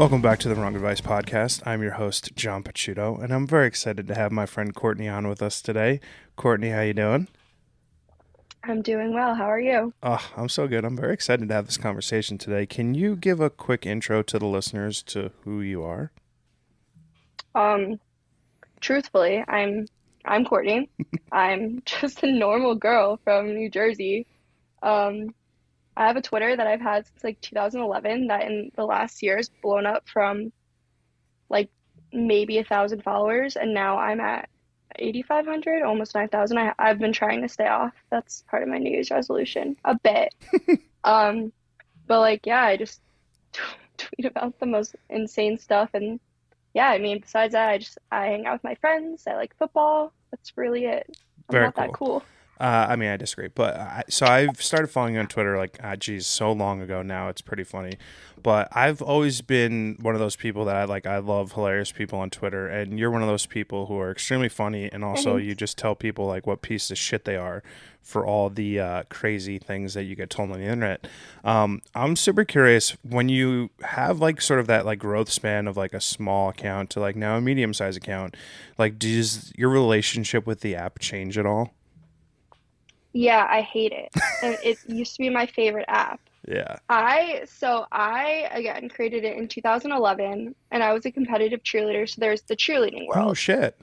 Welcome back to the Wrong Advice Podcast. I'm your host, John Pachuto, and I'm very excited to have my friend Courtney on with us today. Courtney, how you doing? I'm doing well. How are you? Oh, I'm so good. I'm very excited to have this conversation today. Can you give a quick intro to the listeners to who you are? Um, Truthfully, I'm Courtney. I'm just a normal girl from New Jersey. Um, I have a Twitter that I've had since like 2011 that in the last year has blown up from like maybe 1,000 followers, and now I'm at 8,500, almost 9,000. I've been trying to stay off. That's part of my New Year's resolution, a bit. Um, but like yeah, I just tweet about the most insane stuff and yeah, I mean, besides that, I hang out with my friends. I like football. That's really it. I'm Very not that cool. cool. I disagree, but so I've started following you on Twitter like, geez, so long ago now. It's pretty funny, but I've always been one of those people that I like. I love hilarious people on Twitter, and you're one of those people who are extremely funny, and also you Thanks. just tell people like what piece of shit they are for all the crazy things that you get told on the internet. I'm super curious when you have like sort of that like growth span of like a small account to like now a medium sized account. Like, does your relationship with the app change at all? Yeah, I hate it. And it used to be my favorite app. Yeah. I again created it in 2011 and I was a competitive cheerleader, so there's the cheerleading Oh world. shit.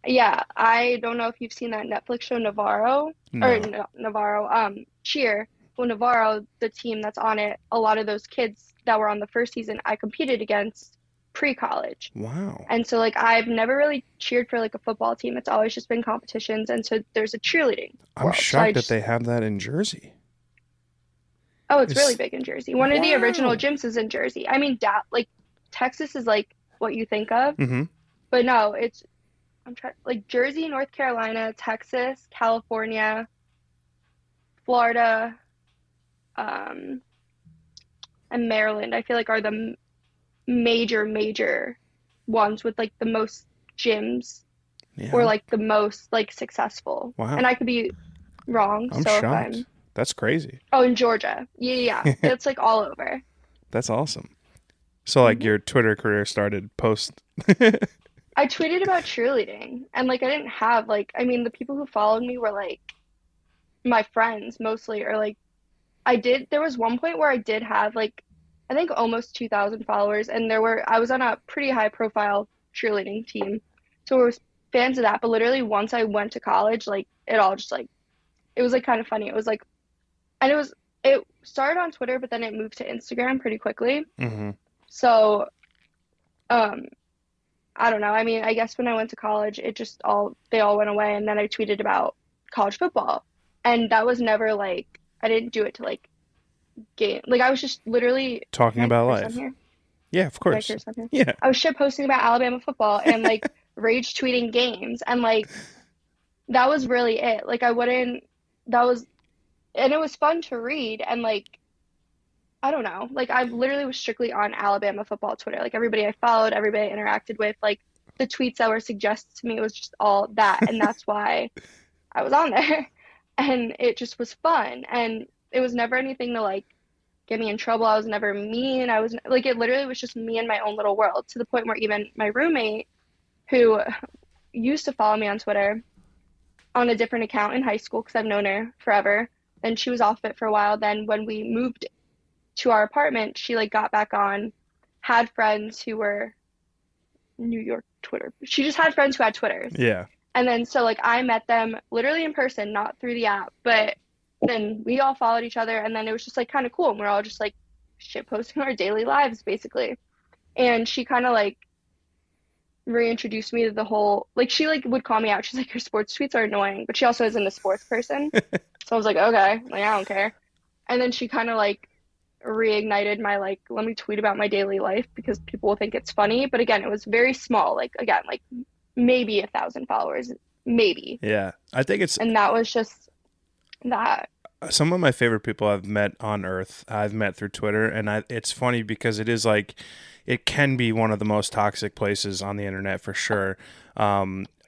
Yeah, I don't know if you've seen that Netflix show Navarro or No. no, Navarro Cheer. Well, Navarro, the team that's on it, a lot of those kids that were on the first season I competed against pre-college. Wow. And so like I've never really cheered for like a football team. It's always just been competitions. And so there's a cheerleading I'm world. So I shocked that just they have that in Jersey. oh, it's really It's big in Jersey. One of the original wow. gyms is in Jersey. I mean, da like Texas is like what you think of, Mm-hmm. but no, it's I'm trying like Jersey, North Carolina, Texas, California, Florida, um, and Maryland. I feel like are the major ones with like the most gyms or Yeah. like the most like successful. And Wow. I could be wrong. I'm So if shocked. I'm That's crazy. oh in Georgia, yeah, it's like all over. That's awesome. So like hmm your Twitter career started post. I tweeted about cheerleading, and like I didn't have like I mean the people who followed me were like my friends mostly, or like I did. There was one point where I did have like I think almost 2,000 followers, and I was on a pretty high profile cheerleading team, so there was fans of that. But literally once I went to college, like it all just like it was like kind of funny. It was like and it started on Twitter, but then it moved to Instagram pretty quickly. Mm-hmm. So, um, I don't know. I mean, I guess when I went to college, it just all they all went away, and then I tweeted about college football, and that was never like I didn't do it to like game. Like I was just literally, Talking can I about curse on life. here? Yeah, of Can I course. curse on here? Yeah. I was shit posting about Alabama football and like rage tweeting games, and like that was really it. Like I wouldn't. That was and it was fun to read, and like I don't know. Like I literally was strictly on Alabama football Twitter. Like everybody I followed, everybody I interacted with, like the tweets that were suggested to me was just all that, and that's why I was on there. And it just was fun, and it was never anything to like get me in trouble. I was never mean. I was like it literally was just me and my own little world to the point where even my roommate who used to follow me on Twitter on a different account in high school because I've known her forever. And she was off it for a while. Then when we moved to our apartment, she like got back on, had friends who were New York Twitter. She just had friends who had Twitters. Yeah. And then so like I met them literally in person, not through the app, but then we all followed each other and then it was just like kind of cool. And we're all just like shit posting our daily lives basically. And she kind of like reintroduced me to the whole like she like would call me out. She's like, your sports tweets are annoying, but she also isn't a sports person. So I was like, okay, like I don't care. And then she kind of like reignited my like let me tweet about my daily life because people will think it's funny, but again it was very small, like again like maybe 1,000 followers, maybe. Yeah. I think it's And that was just that. some of my favorite people I've met on Earth. I've met through Twitter, and it's funny because it is like it can be one of the most toxic places on the internet for sure.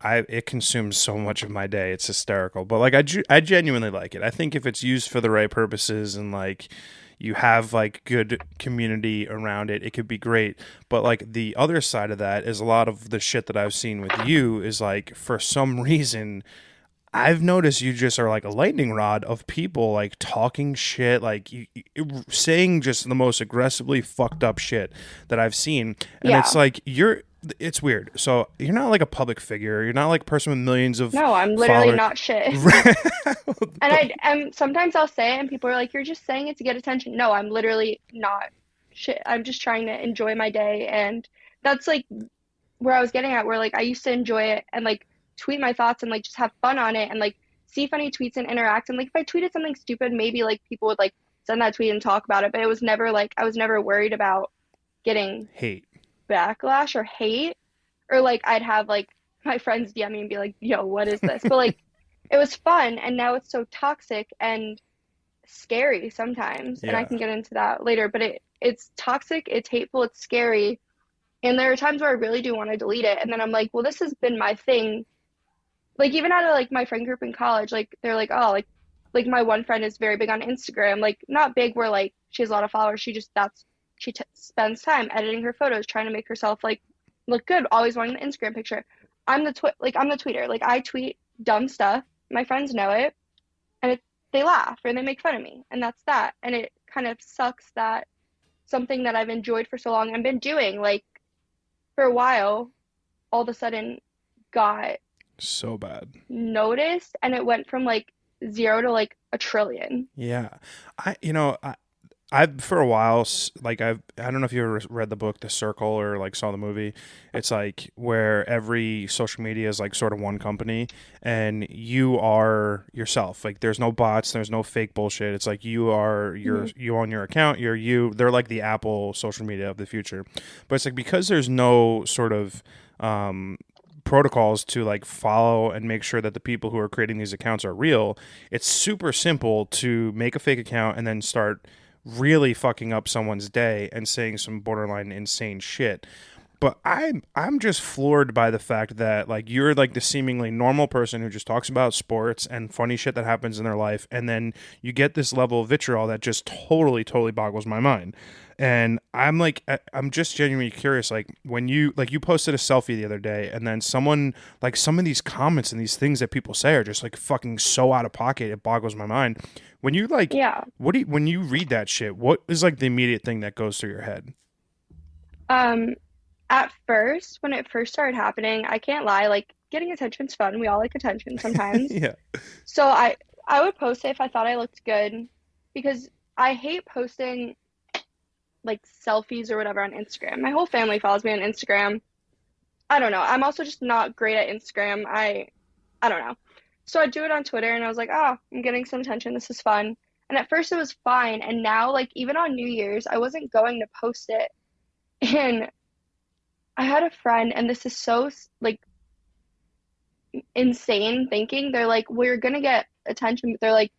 it consumes so much of my day. It's hysterical. But like I genuinely like it. I think if it's used for the right purposes and like you have like good community around it, it could be great. But like the other side of that is a lot of the shit that I've seen with you is like for some reason I've noticed you just are like a lightning rod of people like talking shit, like saying just the most aggressively fucked up shit that I've seen. And it's Yeah. like it's weird. So you're not like a public figure. You're not like a person with millions of No, I'm literally followers. not shit. And But sometimes I'll say it and people are like, you're just saying it to get attention. No, I'm literally not shit. I'm just trying to enjoy my day. And that's like where I was getting at, where like I used to enjoy it and like tweet my thoughts and like just have fun on it and like see funny tweets and interact. And like if I tweeted something stupid, maybe like people would like send that tweet and talk about it. But it was never like I was never worried about getting hate. backlash or hate, or like I'd have like my friends DM me and be like, yo, what is this? But like it was fun, and now it's so toxic and scary sometimes, and I Yeah. can get into that later, but it's toxic, it's hateful, it's scary, and there are times where I really do want to delete it, and then I'm like, well, this has been my thing. Like even out of like my friend group in college, like they're like, oh, like my one friend is very big on Instagram, like not big where like she has a lot of followers, she just that's she t spends time editing her photos, trying to make herself like look good, always wanting the Instagram picture. I'm the tweeter, like I tweet dumb stuff, my friends know it, and they laugh and they make fun of me, and that's that. And it kind of sucks that something that I've enjoyed for so long and been doing like for a while all of a sudden got So bad. noticed, and it went from like zero to like a trillion. Yeah. I've for a while like I don't know if you ever read the book The Circle or like saw the movie. It's like where every social media is like sort of one company and you are yourself. Like there's no bots, there's no fake bullshit. It's like Hmm. you on your account, you're you. They're like the Apple social media of the future. But it's like because there's no sort of um protocols to like follow and make sure that the people who are creating these accounts are real, it's super simple to make a fake account and then start really fucking up someone's day and saying some borderline insane shit. But I'm just floored by the fact that like you're like the seemingly normal person who just talks about sports and funny shit that happens in their life, and then you get this level of vitriol that just totally boggles my mind. And I'm like I'm just genuinely curious, like when you posted a selfie the other day and then someone like some of these comments and these things that people say are just like fucking so out of pocket, it boggles my mind. When you like Yeah. what do you, when you read that shit, what is like the immediate thing that goes through your head? Um, at first, when it first started happening, I can't lie, like getting attention's fun. We all like attention sometimes. Yeah. So I would post it if I thought I looked good, because I hate posting like selfies or whatever on Instagram. My whole family follows me on Instagram. I don't know. I'm also just not great at Instagram. I don't know. So I do it on Twitter and I was like, oh, I'm getting some attention. This is fun. And at first it was fine. And now, like, even on New Year's, I wasn't going to post it. And I had a friend, and this is so like insane thinking. They're like, well, you're gonna get attention, but they're like,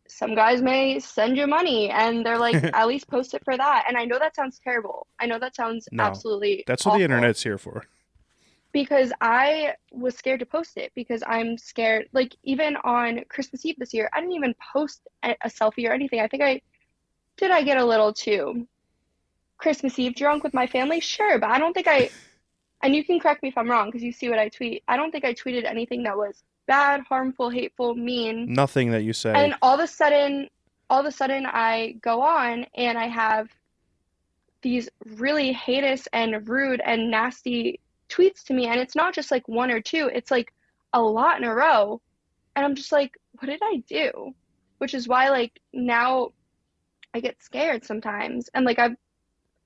some guys may send you money, and they're like, at least post it for that. And I know that sounds terrible. I know that sounds No. absolutely That's what the awful, internet's here for. because I was scared to post it because I'm scared. Like, even on Christmas Eve this year, I didn't even post a selfie or anything. I get a little too Christmas Eve drunk with my family? Sure, but I don't think and you can correct me if I'm wrong because you see what I tweet. I don't think I tweeted anything that was bad, harmful, hateful, mean. Nothing that you say. And all of a sudden I go on and I have these really heinous and rude and nasty tweets to me. And it's not just like one or two, it's like a lot in a row. And I'm just like, what did I do? Which is why like now I get scared sometimes. And like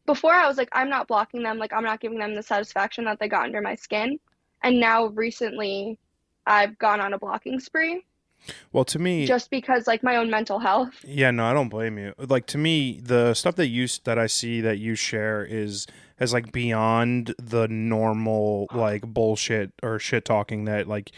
before I was like, I'm not blocking them, like I'm not giving them the satisfaction that they got under my skin. And now recently I've gone on a blocking spree Well, to me, just because like my own mental health. yeah, no, I don't blame you. Like to me, the stuff that I see that you share is like beyond the normal like bullshit or shit talking that like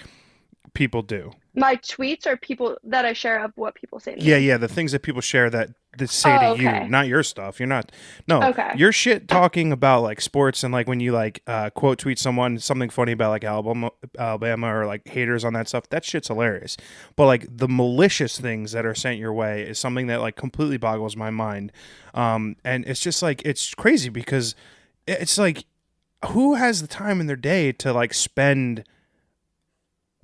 people do. My tweets are people that I share of what people say to Yeah, me. yeah, the things that people share that say to Oh, you, okay. not your stuff. You're not. No, Okay. your shit talking about like sports and like when you like quote tweet someone something funny about like Alabama or like haters on that stuff. That shit's hilarious. But like the malicious things that are sent your way is something that like completely boggles my mind. And it's just like it's crazy because it's like who has the time in their day to like spend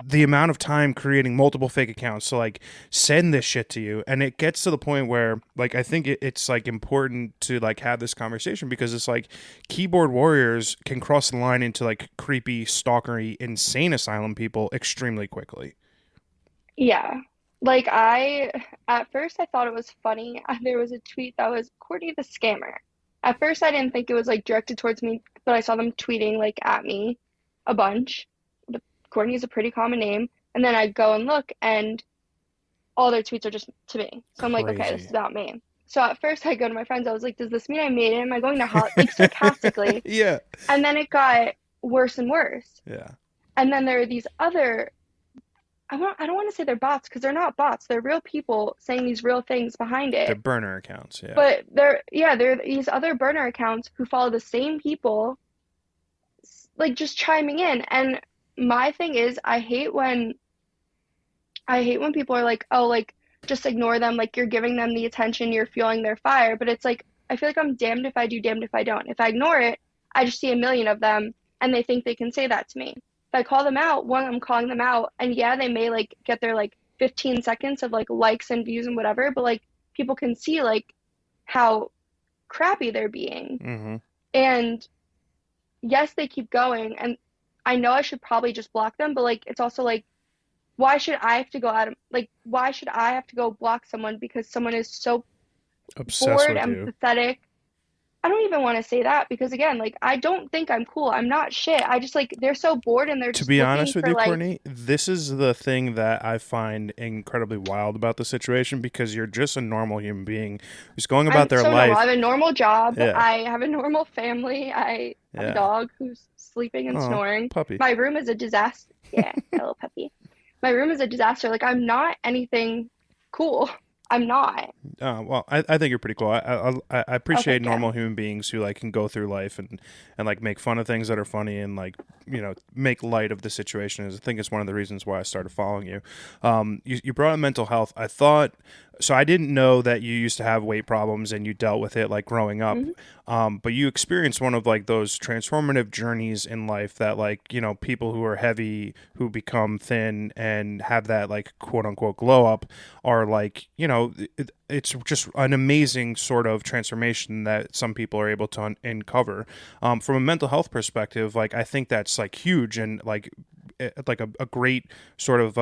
the amount of time creating multiple fake accounts to like send this shit to you, and it gets to the point where like I think it's like important to like have this conversation because it's like keyboard warriors can cross the line into like creepy stalkery insane asylum people extremely quickly. Yeah. At first I thought it was funny. There was a tweet that was Courtney the scammer. At first I didn't think it was like directed towards me, but I saw them tweeting like at me a bunch. But Courtney is a pretty common name. And then I go and look and all their tweets are just to me. So I'm like, okay, this is Crazy. about me. So at first I go to my friends. I was like, does this mean I made it? Am I going to hell? Like sarcastically. Yeah. And then it got worse and worse. Yeah. And then there are these other I don't want to say they're bots because they're not bots. They're real people saying these real things behind They're it. burner accounts. Yeah. But they're these other burner accounts who follow the same people, like just chiming in. And my thing is, I hate when people are like, oh, like just ignore them, like you're giving them the attention, you're fueling their fire. But it's like I feel like I'm damned if I do, damned if I don't. If I ignore it, I just see a million of them, and they think they can say that to me. If I call them out, one, I'm calling them out, and yeah, they may like get their like 15 seconds of like likes and views and whatever, but like people can see like how crappy they're being. Mm-hmm. And yes, they keep going, and I know I should probably just block them, but like it's also like why should I have to go out of like why should I have to go block someone because someone is so Obsessed bored with and you. pathetic? I don't even want to say that because again, like I don't think I'm cool. I'm not shit. I just like they're so bored and they're To just be looking honest with for you, like Courtney, this is the thing that I find incredibly wild about the situation because you're just a normal human being who's going about I'm their so normal. I life. have a normal job. Yeah, I have a normal family. I have a yeah. dog who's sleeping and Oh, snoring. puppy. My room is a disaster. Yeah, a little puppy. My room is a disaster. Like I'm not anything cool. I'm not. Well, I think you're pretty cool. I Okay, appreciate good. normal human beings who like can go through life and like make fun of things that are funny and like make light of the situation. I think it's one of the reasons why I started following you. You brought up mental health. I thought so. I didn't know that you used to have weight problems and you dealt with it like growing up. Hmm. But you experienced one of like those transformative journeys in life that like people who are heavy who become thin and have that like quote unquote glow up are like it's just an amazing sort of transformation that some people are able to uncover from a mental health perspective. Like I think that's like huge and like a great sort of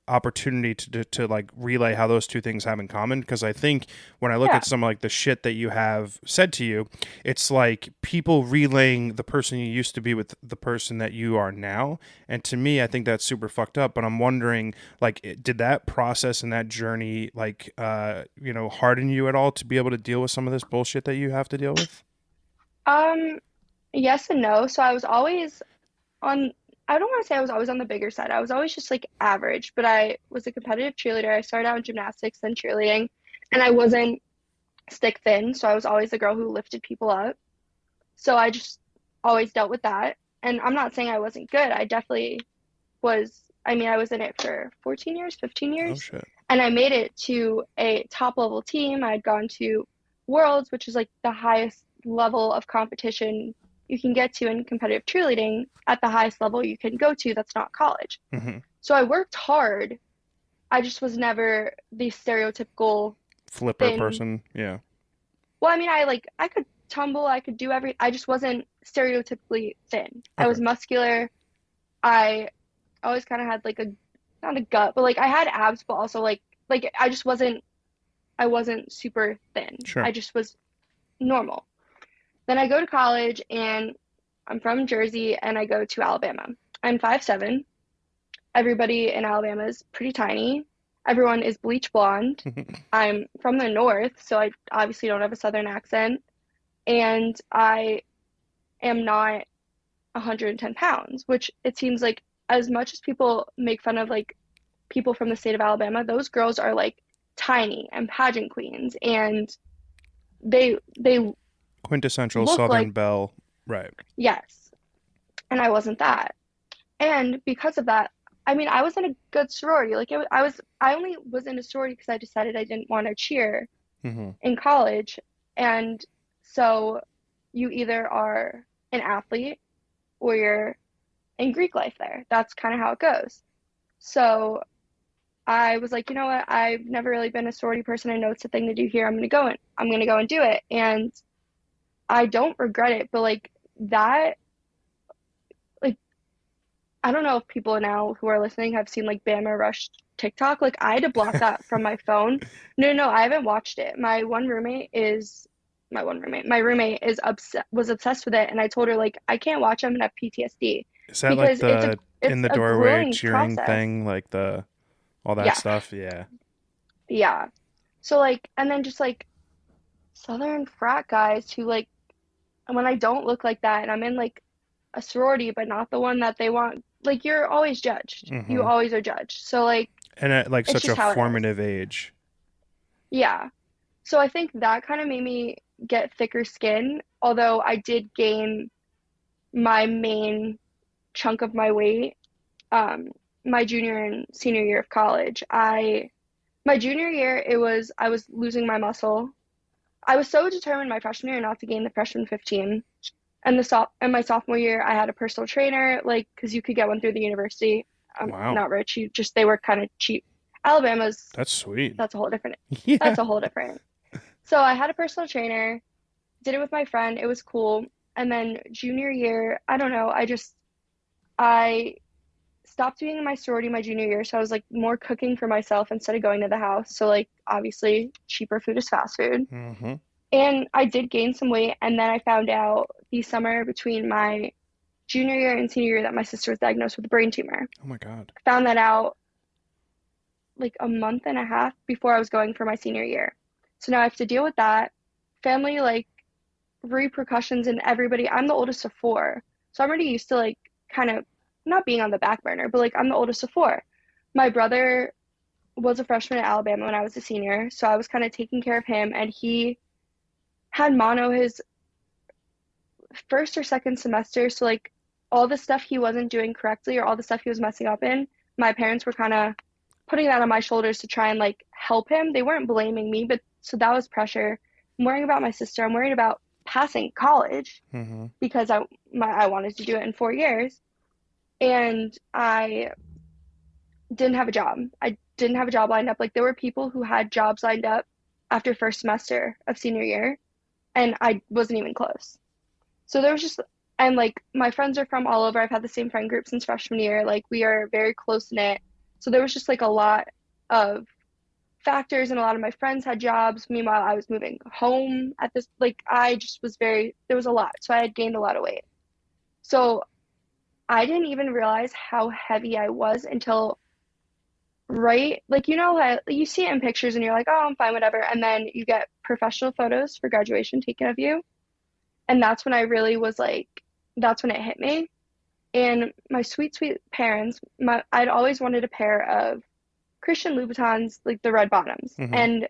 opportunity to like relay how those two things have in common because I think when I look Yeah. at some like the shit that you have said to you, it's like people relaying the person you used to be with the person that you are now, and to me I think that's super fucked up. But I'm wondering like did that process and that journey like harden you at all to be able to deal with some of this bullshit that you have to deal with? Um, yes and no. So I was always on, I don't want to say I was always on the bigger side. I was always just like average, but I was a competitive cheerleader. I started out in gymnastics, then cheerleading, and I wasn't stick thin. So I was always the girl who lifted people up. So I just always dealt with that. And I'm not saying I wasn't good. I definitely was. I mean, I was in it for 14 years, 15 Oh years, shit. and I made it to a top level team. I had gone to Worlds, which is like the highest level of competition you can get to in competitive cheerleading at the highest level you can go to that's not college. Hmm. So I worked hard. I just was never the stereotypical Flipper thin. person, yeah. Well, I mean, I could tumble, I could do I just wasn't stereotypically thin. I Okay. was muscular. I always kind of had like a not a gut, but like I had abs, but also like I wasn't super thin. Sure. I just was normal. Then I go to college and I'm from Jersey and I go to Alabama. I'm 5'7". Everybody in Alabama is pretty tiny. Everyone is bleach blonde. I'm from the north, so I obviously don't have a southern accent. And I am not 110 pounds, which it seems like as much as people make fun of like people from the state of Alabama, those girls are like tiny and pageant queens, and they Quintessential look Southern like, belle. Right. yes, and I wasn't that. And because of that, I mean, I was in a good sorority. Like I only was in a sorority because I decided I didn't want to cheer Hmm. in college. And so you either are an athlete or you're in Greek life there. That's kind of how it goes. So I was like, you know what? I've never really been a sorority person. I know it's a thing to do here. I'm gonna go and do it. And I don't regret it, but like that, like I don't know if people now who are listening have seen like Bama Rush TikTok. Like I had to block that from my phone. No, no, I haven't watched it. My roommate is upset was obsessed with it, and I told her like I can't watch them and have PTSD Is that like because the in it's the a doorway grueling cheering process. thing, like the all that Yeah, stuff? Yeah. yeah. So like, and then just like Southern frat guys who like when I don't look like that and I'm in like a sorority, but not the one that they want. Like you're always judged. You Hmm. always are judged. So like And at like it's such a just how it is. formative age. Yeah. So I think that kind of made me get thicker skin, although I did gain my main chunk of my weight um my junior and senior year of college. I My junior year I was losing my muscle. I was so determined my freshman year not to gain the freshman 15. And my sophomore year, I had a personal trainer, like, because you could get one through the university. I'm Wow. not rich. They were kind of cheap. Alabama's, That's sweet. that's a whole different, Yeah. that's a whole different. So I had a personal trainer, did it with my friend. It was cool. And then junior year, I don't know. I stopped being in my sorority my junior year. So I was like more cooking for myself instead of going to the house. So, like, obviously, cheaper food is fast food. Hmm. And I did gain some weight. And then I found out the summer between my junior year and senior year that my sister was diagnosed with a brain tumor. Oh my God. I found that out like a month and a half before I was going for my senior year. So now I have to deal with that. Family like repercussions and everybody. I'm the oldest of four. So I'm already used to like kind of not being on the back burner, but like I'm the oldest of four. My brother was a freshman at Alabama when I was a senior, so I was kind of taking care of him and he had mono his first or second semester. So like all the stuff he wasn't doing correctly or all the stuff he was messing up in, my parents were kind of putting that on my shoulders to try and like help him. They weren't blaming me, but so that was pressure. I'm worrying about my sister. I'm worried about passing college Hmm. because I wanted to do it in 4 years, and I didn't have a job. I didn't have a job lined up. Like there were people who had jobs lined up after first semester of senior year, and I wasn't even close. So there was just, and like my friends are from all over. I've had the same friend group since freshman year. Like we are very close knit. So there was just like a lot of factors, and a lot of my friends had jobs. Meanwhile, I was moving home at this, like I just was there was a lot. So I had gained a lot of weight. So I didn't even realize how heavy I was until right, like you know how you see it in pictures and you're like, oh, I'm fine, whatever. And then you get professional photos for graduation taken of you. And that's when I really was like, that's when it hit me. And my sweet, sweet parents, I'd always wanted a pair of Christian Louboutins, like the red bottoms. Hmm. And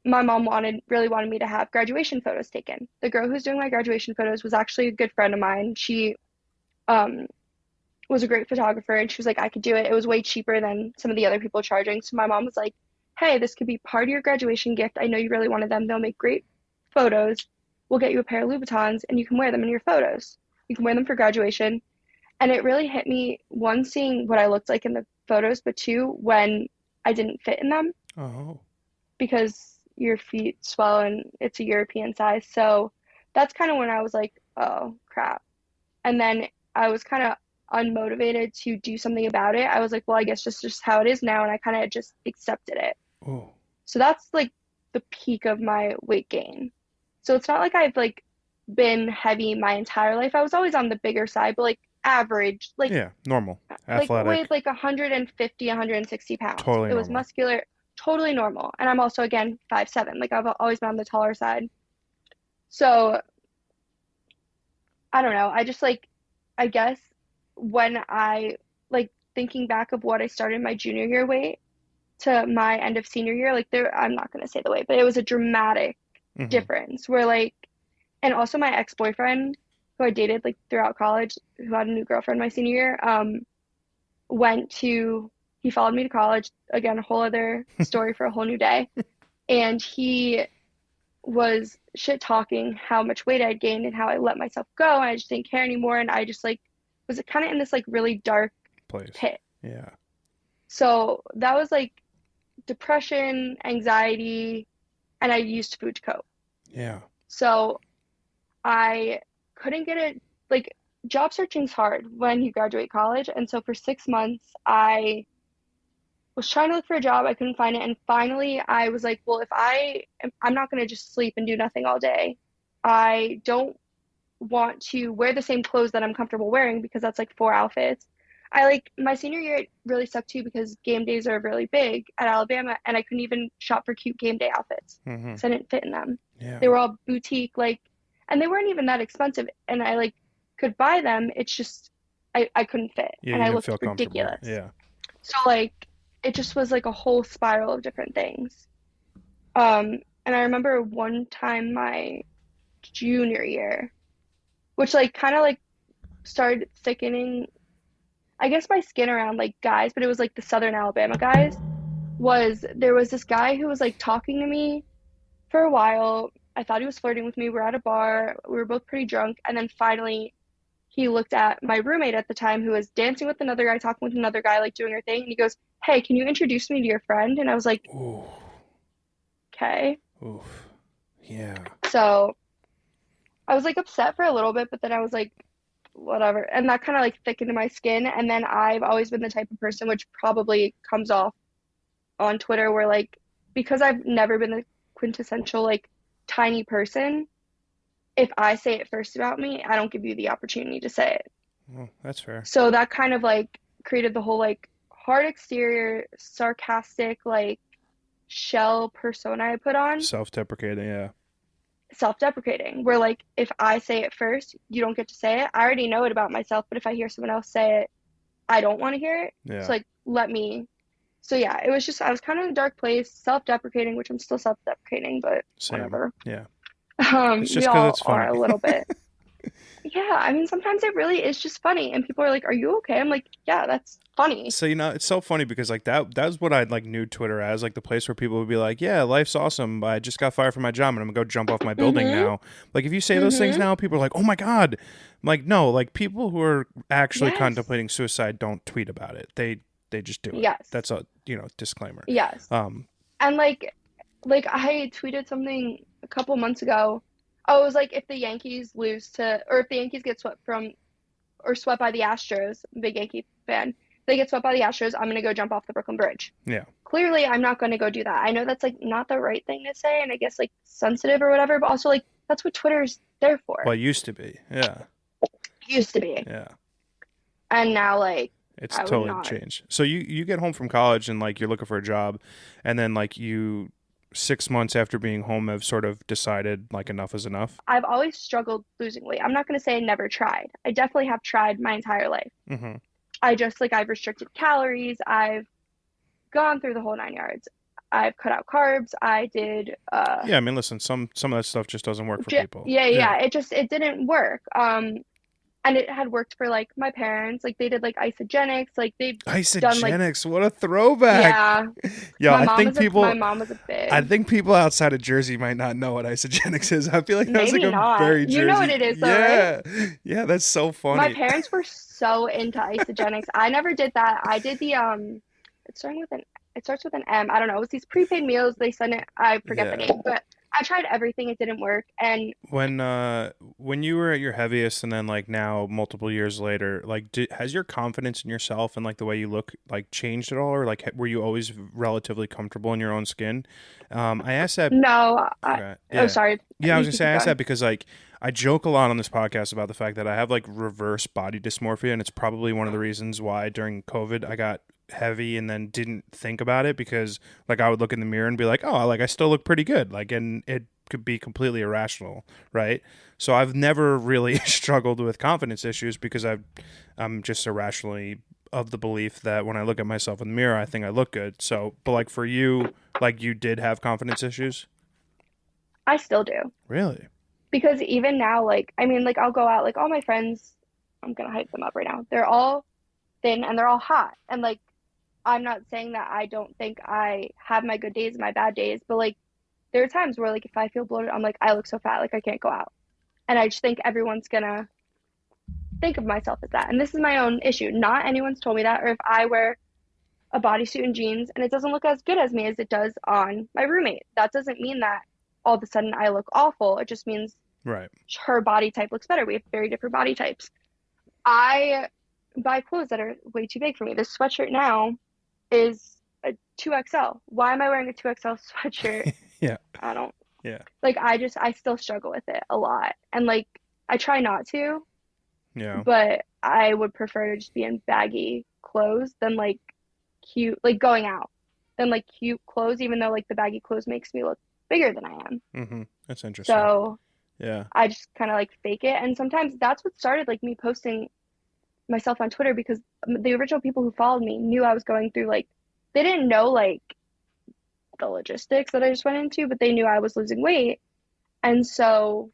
my mom really wanted me to have graduation photos taken. The girl who's doing my graduation photos was actually a good friend of mine. She um, was a great photographer, and she was like, I could do it. It was way cheaper than some of the other people charging. So my mom was like, hey, this could be part of your graduation gift. I know you really wanted them. They'll make great photos. We'll get you a pair of Louboutins, and you can wear them in your photos. You can wear them for graduation. And it really hit me, one, seeing what I looked like in the photos, but two, when I didn't fit in them Oh. because your feet swell and it's a European size. So that's kind of when I was like, oh, crap. And then I was kind of unmotivated to do something about it. I was like, well, I guess just how it is now. And I kind of just accepted it. Oh. So that's like the peak of my weight gain. So it's not like I've like been heavy my entire life. I was always on the bigger side, but like average, Yeah. Normal. like weighed Athletic. like 150, 160 pounds. Totally It was normal. muscular, totally normal. And I'm also again 5'7". Like I've always been on the taller side. So I don't know. I just like I guess when I like thinking back of what I started my junior year weight to my end of senior year, like there, I'm not going to say the weight, but it was a dramatic Hmm. difference where like, and also my ex-boyfriend who I dated like throughout college, who had a new girlfriend my senior year, went to, he followed me to college, again, a whole other story for a whole new day. And he was shit talking how much weight I'd gained and how I let myself go and I just didn't care anymore. And I just like was kind of in this like really dark Place. pit. Yeah. So that was like depression, anxiety, and I used food to cope. Yeah. So I couldn't get it. Like job searching's hard when you graduate college. And so for 6 months, I was trying to look for a job. I couldn't find it. And finally, I was like, well, I'm not going to just sleep and do nothing all day. I don't want to wear the same clothes that I'm comfortable wearing because that's like 4 outfits. I like my senior year, it really sucked too because game days are really big at Alabama and I couldn't even shop for cute game day outfits Hmm. because I didn't fit in them. They Yeah. were all boutique, like, and they weren't even that expensive. And I like could buy them. It's just, I couldn't fit Yeah, and you I didn't looked feel comfortable. ridiculous. Yeah. So like, it just was like a whole spiral of different things. And I remember one time my junior year, which like kind of like started thickening, I guess my skin around like guys, but it was like the Southern Alabama guys. Was there was this guy who was like talking to me for a while. I thought he was flirting with me. We're at a bar. We were both pretty drunk, and then finally he looked at my roommate at the time who was dancing with another guy, talking with another guy, like doing her thing, and he goes, "Hey, can you introduce me to your friend?" And I was like, Ooh. "Okay." Oof. Yeah. So I was like upset for a little bit, but then I was like, whatever. And that kind of like thickened my skin. And then I've always been the type of person which probably comes off on Twitter where like because I've never been the quintessential like tiny person, if I say it first about me, I don't give you the opportunity to say it. Well, that's fair. So that kind of like created the whole like hard exterior, sarcastic, like shell persona I put on, Self-deprecating. Yeah. self-deprecating, where like if I say it first, you don't get to say it. I already know it about myself, but if I hear someone else say it, I don't want to hear it. Yeah. So like let me. So yeah, it was just I was kind of in a dark place, self-deprecating, which I'm still self-deprecating, but Same. whatever. Yeah. It's We just because all it's are funny. a little bit. Yeah, I mean sometimes it really is just funny and people are like, "Are you okay?" I'm like, "Yeah, that's funny." So it's so funny because like that was what I'd like knew Twitter as, like the place where people would be like, yeah, life's awesome. I just got fired from my job and I'm gonna go jump off my building Mhm. now. Like if you say those things Mhm. now, people are like, oh my god. I'm like, no, like people who are actually Yes. contemplating suicide don't tweet about it. They just do it. Yes. That's a disclaimer. Yes. Um, And like I tweeted something a couple months ago. Oh, it was like if the Yankees lose to, or if the Yankees get swept from, or swept by the Astros, I'm a big Yankee fan. If they get swept by the Astros, I'm gonna go jump off the Brooklyn Bridge. yeah. Clearly, I'm not gonna go do that. I know that's like not the right thing to say, and I guess like sensitive or whatever, but also like that's what Twitter's there for. Well, it used to be. Yeah. Used to be, Yeah. and now like It's I would totally not. changed. So you get home from college and like you're looking for a job, and then like you 6 months after being home have sort of decided like enough is enough. I've always struggled losing weight. I'm not gonna say I never tried. I definitely have tried my entire life. Hmm. I just like I've restricted calories. I've gone through the whole 9 yards. I've cut out carbs. I did Yeah, I mean, listen, some of that stuff just doesn't work for people. yeah, Yeah, yeah, it didn't work. And it had worked for like my parents. Like they did like isogenics, like they've done like Isogenics, what a throwback! yeah. Yeah, My mom was a I big think people outside of Jersey might not know what isogenics is. I feel like that was like maybe a not. very You know what Jersey. it is though, right? Yeah, yeah, that's so My funny. parents were so into isogenics. I never did that. I did the it's starting with an it starts with an M. I don't know. It was these prepaid meals. They send it. I forget the Yeah. name, but I tried everything. It didn't work. And When you were at your heaviest and then like now multiple years later, like has your confidence in yourself and like the way you look like changed at all, or like were you always relatively comfortable in your own skin? I asked that. no, Okay, oh yeah, sorry. yeah. I was You gonna can say keep I asked going. that because like I joke a lot on this podcast about the fact that I have like reverse body dysmorphia, and it's probably one of the reasons why during COVID I got heavy and then didn't think about it because like I would look in the mirror and be like, oh, like I still look pretty good, like, and it could be completely irrational, right? So I've never really struggled with confidence issues because I'm just irrationally of the belief that when I look at myself in the mirror, I think I look good. So, but like for you, like you did have confidence issues? I still do. Really? Because even now, like, I mean, like, I'll go out, like, all my friends, I'm gonna hype them up right now. They're all thin and they're all hot. And, like, I'm not saying that I don't think I have my good days and my bad days, but, like, there are times where, like, if I feel bloated, I'm like, I look so fat, like, I can't go out. And I just think everyone's gonna think of myself as that. And this is my own issue. Not anyone's told me that. Or if I wear a bodysuit and jeans and it doesn't look as good as me as it does on my roommate, that doesn't mean that all of a sudden I look awful. It just means Right. her body type looks better. We have very different body types. I buy clothes that are way too big for me. This sweatshirt now is a 2XL. Why am I wearing a 2XL sweatshirt? Yeah. I don't Yeah. like I still struggle with it a lot. And like I try not to, Yeah. but I would prefer to just be in baggy clothes than like cute like going out than like cute clothes, even though like the baggy clothes makes me look bigger than I am. That's interesting. So Yeah. I just kind of like fake it. And sometimes that's what started like me posting myself on Twitter because the original people who followed me knew I was going through like they didn't know like the logistics that I just went into, but they knew I was losing weight. And so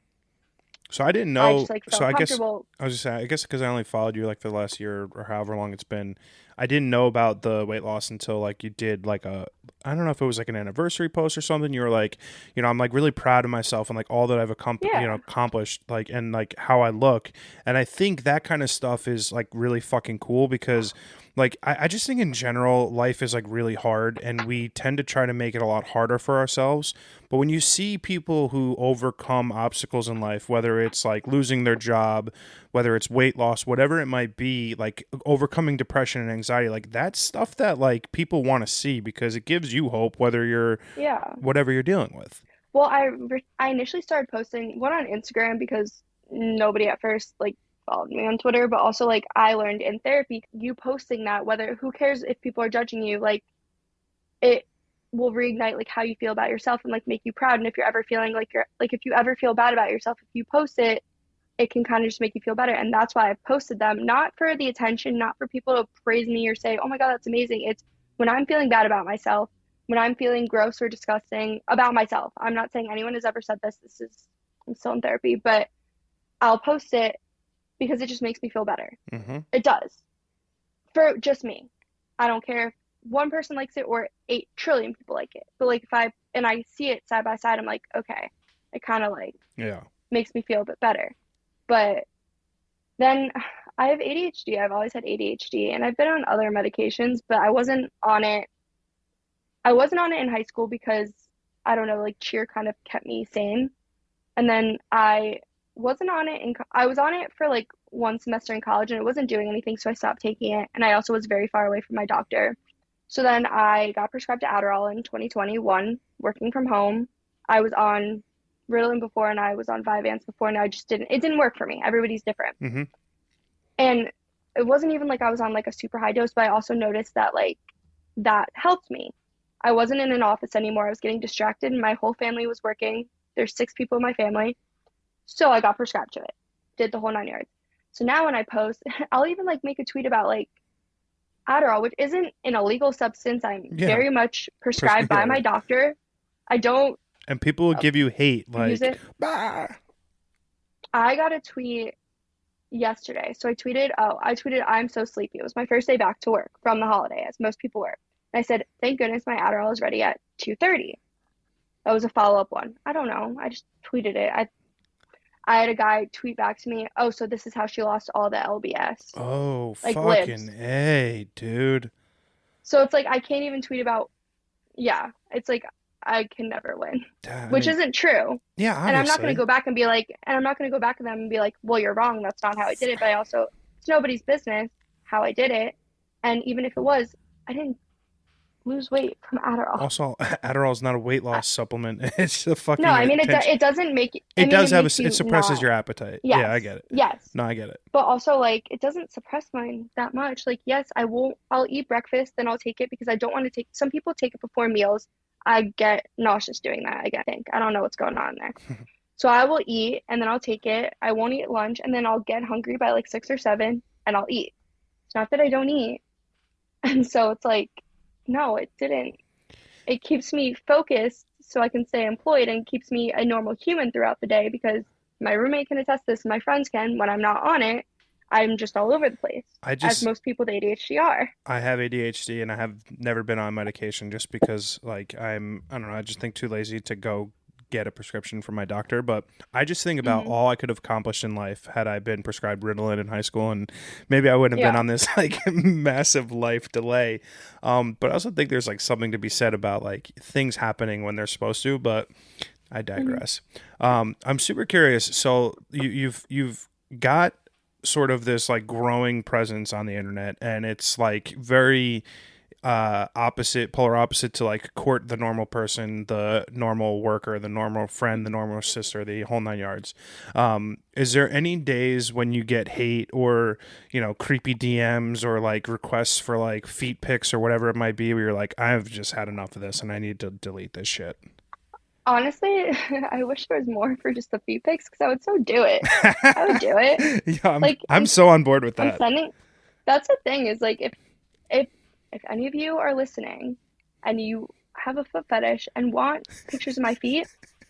So I didn't I just know. like So felt I guess comfortable. I was just saying, I guess because I only followed you like for the last year or however long it's been, I didn't know about the weight loss until like you did like a, I don't know if it was like an anniversary post or something. You were like, I'm like really proud of myself and like all that I've Yeah. accomplished, like, and like how I look. And I think that kind of stuff is like really fucking cool because like I just think in general life is like really hard and we tend to try to make it a lot harder for ourselves. But when you see people who overcome obstacles in life, whether it's like losing their job, whether it's weight loss, whatever it might be, like overcoming depression and anxiety, like that's stuff that like people want to see because it gives you hope, whether you're Yeah. whatever you're dealing with. Well, I initially started posting one on Instagram because nobody at first like followed me on Twitter, but also like I learned in therapy, you posting that whether who cares if people are judging you, like it will reignite like how you feel about yourself and like make you proud. And if you're ever feeling like you're like if you ever feel bad about yourself, if you post it, it can kind of just make you feel better. And that's why I've posted them, not for the attention, not for people to praise me or say, "Oh my God, that's amazing." It's when I'm feeling bad about myself, when I'm feeling gross or disgusting about myself. I'm not saying anyone has ever said this. This is I'm still in therapy, but I'll post it because it just makes me feel better. Mm-hmm. It does. For just me. I don't care if one person likes it or 8 trillion people like it. But like if I see it side by side, I'm like, okay, it kind of like Yeah. makes me feel a bit better. But then I have ADHD. I've always had ADHD and I've been on other medications, but I wasn't on it. I wasn't on it in high school because I don't know, like cheer kind of kept me sane. And then I wasn't on it I was on it for like one semester in college and it wasn't doing anything, so I stopped taking it. And I also was very far away from my doctor. So then I got prescribed Adderall in 2021, working from home. I was on Ritalin before and I was on Vyvanse before and it didn't work for me. Everybody's different. Mm-hmm. And it wasn't even like I was on like a super high dose, but I also noticed that like that helped me. I wasn't in an office anymore. I was getting distracted and my whole family was working. There's 6 people in my family. So I got prescribed to it. Did the whole 9 yards. So now when I post, I'll even like make a tweet about like Adderall, which isn't an illegal substance. I'm Yeah. very much prescribed by my doctor. I don't And people will give you hate use like, it. bah. I got a tweet yesterday. So I tweeted, I'm so sleepy. It was my first day back to work from the holiday, as most people were. And I said, thank goodness my Adderall is ready at 2:30. That was a follow-up one. I don't know. I just tweeted it. I had a guy tweet back to me, oh, so this is how she lost all the LBS. Oh, Like fucking libs. A, dude. So it's like I can't even tweet about, yeah, it's like I can never win, I which mean, isn't true. yeah, And I'm not going to obviously. go back and be like, and I'm not going to go back to them and be like, well, you're wrong. That's not how I did it. But I also, it's nobody's business how I did it. And even if it was, I didn't lose weight from Adderall. Also, Adderall is not a weight I, loss supplement. It's a no, fucking I mean, attention. it doesn't make, I It mean, does it have makes it you suppresses not, your appetite. Yeah, I yes, get it. yes. No, I get it. But also, like, it doesn't suppress mine that much. Like, yes, I'll eat breakfast, then I'll take it because I don't want to take, some people take it before meals. I get nauseous doing that, I think. I don't know what's going on there. So I will eat and then I'll take it. I won't eat lunch and then I'll get hungry by like 6 or 7 and I'll eat. It's not that I don't eat. And so it's like, no, it didn't. It keeps me focused so I can stay employed and keeps me a normal human throughout the day because my roommate can attest this, my friends can. When I'm not on it, I'm just all over the place, I as just most people with ADHD are. I have ADHD and I have never been on medication just because like I don't know, I just think too lazy to go get a prescription from my doctor, but I just think about Hmm. all I could have accomplished in life had I been prescribed Ritalin in high school, and maybe I wouldn't have been Yeah. on this like massive life delay. But I also think there's like something to be said about like things happening when they're supposed to, but I Hmm. digress. I'm super curious. So you've got sort of this like growing presence on the internet, and it's like very opposite, polar opposite to like court the normal person, the normal worker, the normal friend, the normal sister, the whole nine yards. Is there any days when you get hate or creepy DMs or like requests for like feet pics or whatever it might be, where you're like, I've just had enough of this and I need to delete this shit? Honestly, I wish there was more for just the feet pics because I would so do it. I would do it. Yeah, Like I'm so on board with I'm that. sending. That's the thing is like if if any of you are listening and you have a foot fetish and want pictures of my feet,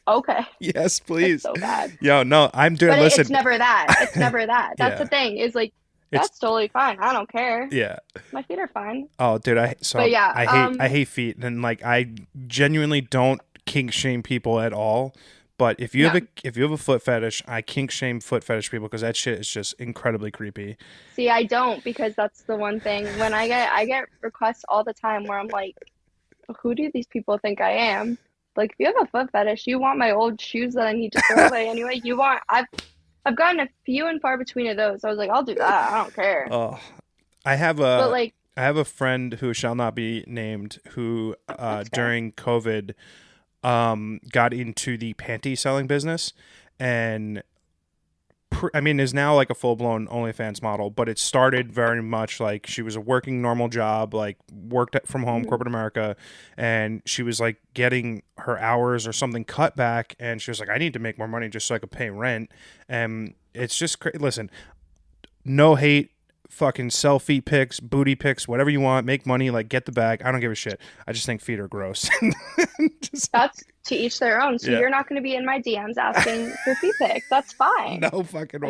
okay, Yes, it's please. so bad. Yo, no, I'm doing. But it's Listen, never that. It's never that. That's the yeah, thing is like it's that's totally fine. I don't care. yeah. My feet are fine. Oh, dude, But yeah, I hate feet, and like I genuinely don't kink shame people at all. But no. if you have a foot fetish, I kink shame foot fetish people because that shit is just incredibly creepy. See, I don't because that's the one thing when I get requests all the time where I'm like, who do these people think I am? Like, if you have a foot fetish, you want my old shoes that I need to throw away anyway. I've gotten a few and far between of those. I was like, I'll do that. I don't care. Oh, I have But a like, I have a friend who shall not be named who that's fair. during COVID got into the panty selling business and I mean, is now like a full blown OnlyFans model, but it started very much like she was a working normal job, like worked from home, Mhm. corporate America, and she was like getting her hours or something cut back, and she was like, I need to make more money just so I could pay rent, and it's just listen, no hate. Fucking sell feet pics, booty pics, whatever you want. Make money, like get the bag. I don't give a shit. I just think feet are gross. Just, That's to each their own. So yeah, you're not going to be in my DMs asking for feet pics. That's fine. no fucking way.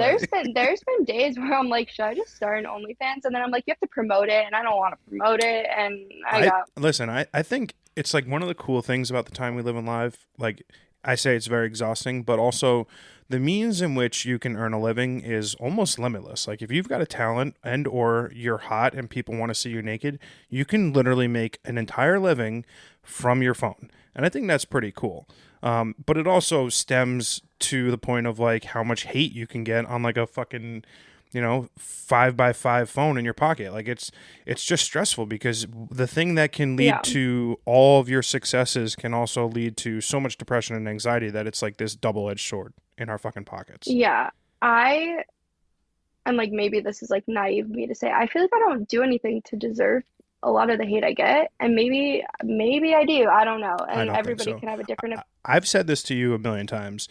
There's been days where I'm like, should I just start an OnlyFans? And then I'm like, you have to promote it, and I don't want to promote it. And I I got listen. I think it's like one of the cool things about the time we live in live. Like I say, it's very exhausting, but also the means in which you can earn a living is almost limitless. Like if you've got a talent and or you're hot and people want to see you naked, you can literally make an entire living from your phone, and I think that's pretty cool. But it also stems to the point of like how much hate you can get on like a fucking 5x5 phone in your pocket. Like it's just stressful because the thing that can lead yeah. to all of your successes can also lead to so much depression and anxiety that it's like this double-edged sword in our fucking pockets. Yeah, I and like maybe this is like naive of me to say. I feel like I don't do anything to deserve a lot of the hate I get, and maybe I do. I don't know. I And don't think everybody so. can have a different. I've said this to you a million times.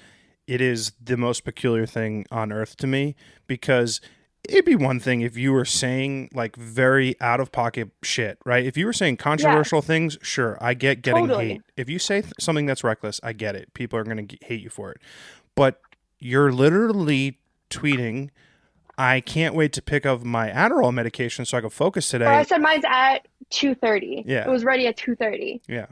It is the most peculiar thing on earth to me because it'd be one thing if you were saying like very out of pocket shit, right? If you were saying controversial Yes, things, sure, I get getting hate. totally. If you say something that's reckless, I get it. People are going to hate you for it. But you're literally tweeting, I can't wait to pick up my Adderall medication so I can focus Or I today. said mine's at 2:30. It Yeah. was ready at 2:30. Yeah.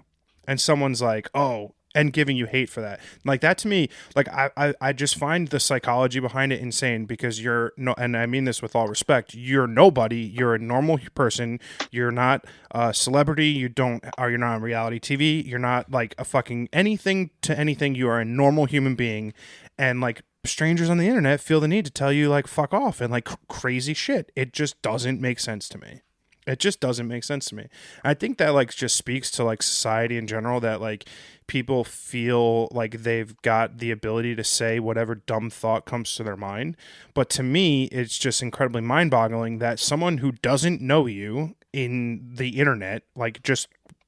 And someone's like, oh, and giving you hate for that. Like that to me, like I just find the psychology behind it insane because you're no, and I mean this with all respect, you're nobody. You're a normal person. You're not a celebrity. You're not on reality TV. You're not like a fucking anything to anything. You are a normal human being. And like strangers on the internet feel the need to tell you like fuck off and like crazy shit. It just doesn't make sense to me. It just doesn't make sense to me. I think that like just speaks to like society in general that like people feel like they've got the ability to say whatever dumb thought comes to their mind. But to me, it's just incredibly mind-boggling that someone who doesn't know you in the internet like just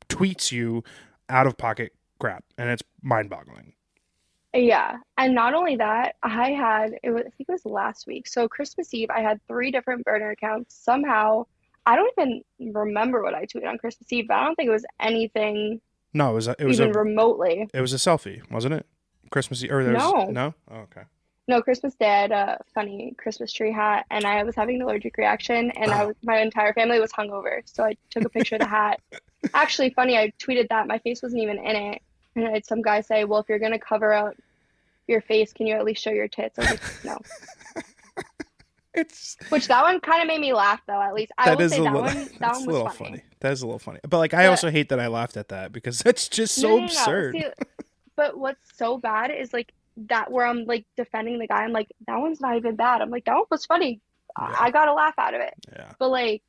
tweets you out of pocket crap, and it's mind-boggling. Yeah, and not only that, I think it was last week. So Christmas Eve, I had three different burner accounts. Somehow, I don't even remember what I tweeted on Christmas Eve, but I don't think it was anything No, even remotely. it was a selfie, wasn't it? Christmas Eve, or there's No. no? Oh, okay. No, Christmas Day, I had a funny Christmas tree hat, and I was having an allergic reaction, and Oh, my entire family was hungover, so I took a picture of the hat. Actually, funny, I tweeted that my face wasn't even in it, and I had some guy say, "Well, if you're gonna cover up your face, can you at least show your tits?" I was like, "No." it's Which that one kind of made me laugh, though. At least I that will is say a that little one, that that's one a was little funny. funny. That is a little funny. But like I But also hate that I laughed at that because that's just no, so no, no, no. absurd. See, but what's so bad is like that where I'm like defending the guy. I'm like, that one's not even bad. I'm like, that one was funny. Yeah. I got a laugh out of it. Yeah. But like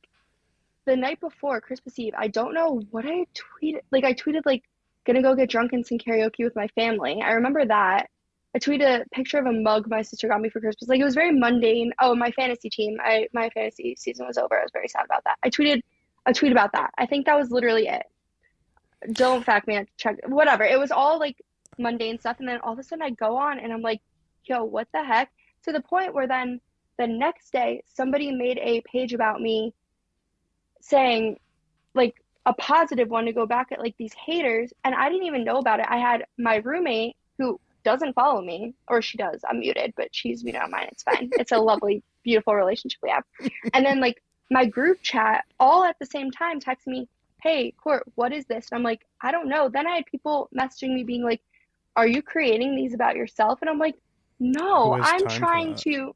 the night before Christmas Eve, I don't know what I tweeted. Like I tweeted like gonna go get drunk and sing karaoke with my family. I remember that. I tweeted a picture of a mug my sister got me for Christmas. Like it was very mundane. Oh, my fantasy team. My fantasy season was over. I was very sad about that. I tweeted a tweet about that. I think that was literally it. Don't fact me, I have to check. Whatever. It was all like mundane stuff, and then all of a sudden I go on and I'm like, yo, what the heck? To the point where then the next day somebody made a page about me saying like a positive one to go back at like these haters, and I didn't even know about it. I had my roommate who doesn't follow me, or she does. I'm muted, but she's muted on mine. It's fine. It's a lovely, beautiful relationship we have. And then like my group chat all at the same time text me, "Hey, Court, what is this?" And I'm like, "I don't know." Then I had people messaging me being like, "Are you creating these about yourself?" And I'm like, Who "No, has time for that?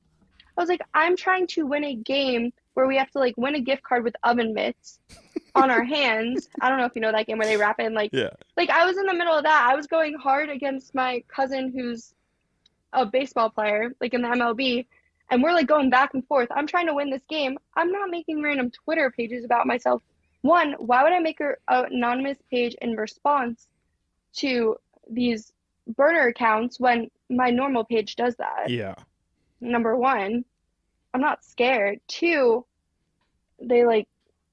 I was like, I'm trying to win a game where we have to like win a gift card with oven mitts on our hands. I don't know if you know that game where they wrap it in Yeah. like I was in the middle of that. I was going hard against my cousin who's a baseball player, like in the MLB, and we're like going back and forth. I'm trying to win this game. I'm not making random Twitter pages about myself. One, why would I make an anonymous page in response to these burner accounts when my normal page does that? Yeah. Number one, I'm not scared. Two, they like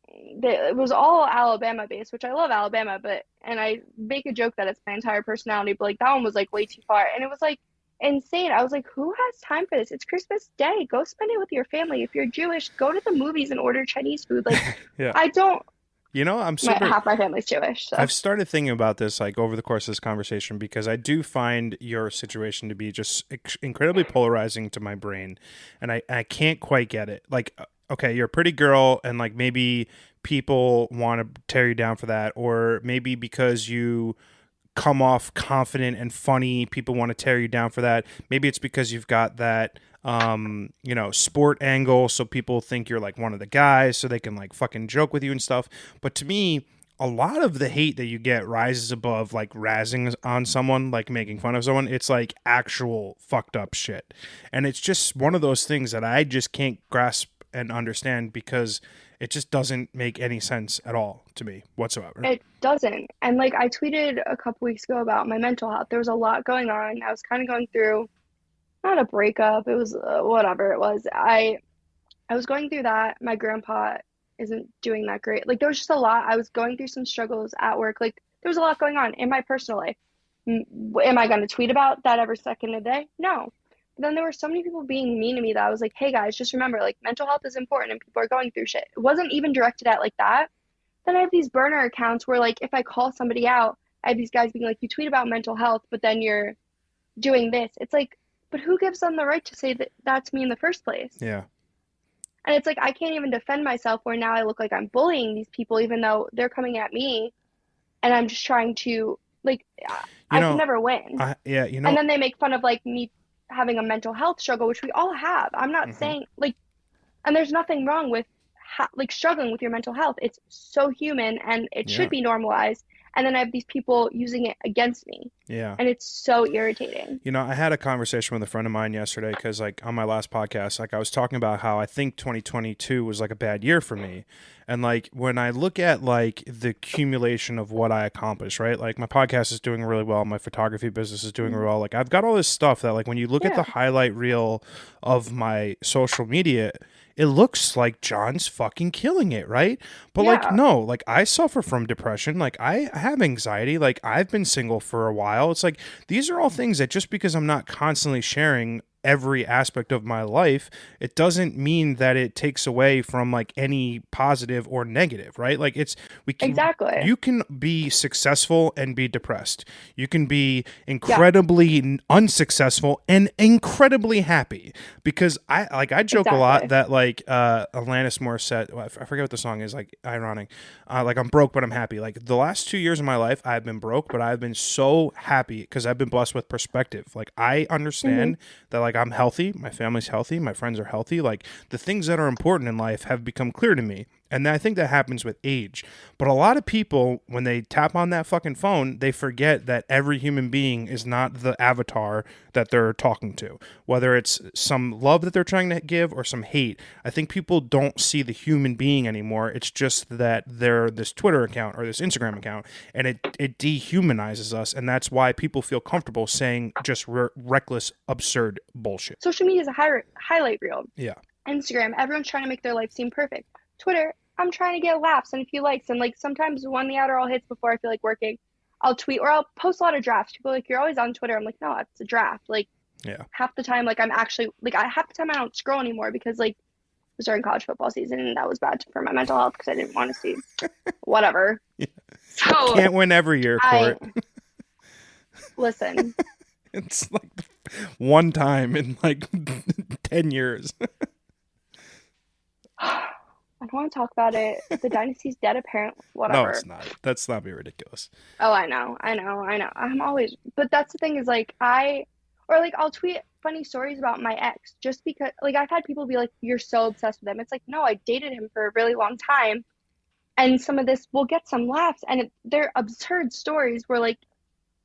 it was all Alabama based, which I love Alabama, but and I make a joke that it's my entire personality, but like that one was like way too far. And it was like insane. I was like, who has time for this? It's Christmas Day. Go spend it with your family. If you're Jewish, go to the movies and order Chinese food. Like Yeah. I don't You know, half my family's Jewish, so I've started thinking about this like over the course of this conversation because I do find your situation to be just incredibly polarizing to my brain, and I can't quite get it. Like, okay, you're a pretty girl, and like maybe people want to tear you down for that, or maybe because you come off confident and funny, people want to tear you down for that. Maybe it's because you've got that sport angle, so people think you're like one of the guys, so they can like fucking joke with you and stuff. But to me, a lot of the hate that you get rises above like razzing on someone, like making fun of someone. It's like actual fucked up shit. And it's just one of those things that I just can't grasp and understand because it just doesn't make any sense at all to me whatsoever. it doesn't. And like I tweeted a couple weeks ago about my mental health. There was a lot going on. I was kind of going through not a breakup. It was whatever it was. I was going through that. My grandpa isn't doing that great. Like there was just a lot. I was going through some struggles at work. Like there was a lot going on in my personal life. Am I going to tweet about that every second of the day? No. But then there were so many people being mean to me that I was like, hey guys, just remember, like mental health is important and people are going through shit. It wasn't even directed at like that. Then I have these burner accounts where like if I call somebody out, I have these guys being like, you tweet about mental health, but then you're doing this. It's like, but who gives them the right to say that that's me in the first place? Yeah. And it's like I can't even defend myself where now I look like I'm bullying these people even though they're coming at me and I'm just trying to like You I can know, never win. yeah, And then they make fun of like me having a mental health struggle, which we all have. I'm not mhm. saying like and there's nothing wrong with like struggling with your mental health. It's so human and it Yeah. should be normalized. And then I have these people using it against me. Yeah. And it's so irritating. You know, I had a conversation with a friend of mine yesterday because, like, on my last podcast, like, I was talking about how I think 2022 was like a bad year for me. And, like, when I look at, like, the accumulation of what I accomplished, right? Like, my podcast is doing really well. My photography business is doing really well. Like, I've got all this stuff that, like, when you look at Yeah. the highlight reel of my social media, it looks like John's fucking killing it, right? But like, Yeah. no, like I suffer from depression. Like I have anxiety. Like I've been single for a while. It's like, these are all things that just because I'm not constantly sharing every aspect of my life, it doesn't mean that it takes away from like any positive or negative, right? Like Exactly. you can be successful and be depressed. You can be Yeah, incredibly unsuccessful and incredibly happy, because I joke a lot exactly. that like Alanis Morissette, I forget what the song is, like ironic, like I'm broke but I'm happy. Like the last 2 years of my life I've been broke, but I've been so happy because I've been blessed with perspective. Like I Hmm. understand that like I'm healthy, my family's healthy, my friends are healthy. Like the things that are important in life have become clear to me. And I think that happens with age. But a lot of people, when they tap on that fucking phone, they forget that every human being is not the avatar that they're talking to. Whether it's some love that they're trying to give or some hate, I think people don't see the human being anymore. It's just that they're this Twitter account or this Instagram account, and it dehumanizes us. And that's why people feel comfortable saying just reckless, absurd bullshit. Social media is a highlight reel. Yeah. Instagram, everyone's trying to make their life seem perfect. Twitter, I'm trying to get laughs and a few likes. And like sometimes when the Adderall hits before I feel like working, I'll tweet or I'll post a lot of drafts. People are like, you're always on Twitter. I'm like, no, it's a draft. Like Yeah. half the time, like I'm actually like half the time I don't scroll anymore because like it was during college football season and that was bad for my mental health because I didn't want to see whatever. So Can't win every year, I Court. listen. It's like one time in like 10 years. I don't want to talk about it. The dynasty's dead, apparently. No, it's Whatever. not. That's not be ridiculous. Oh, I know. I'm always, but that's the thing is like or like I'll tweet funny stories about my ex just because, like, I've had people be like, "You're so obsessed with him." It's like, no, I dated him for a really long time, and some of this will get some laughs, and they're absurd stories where like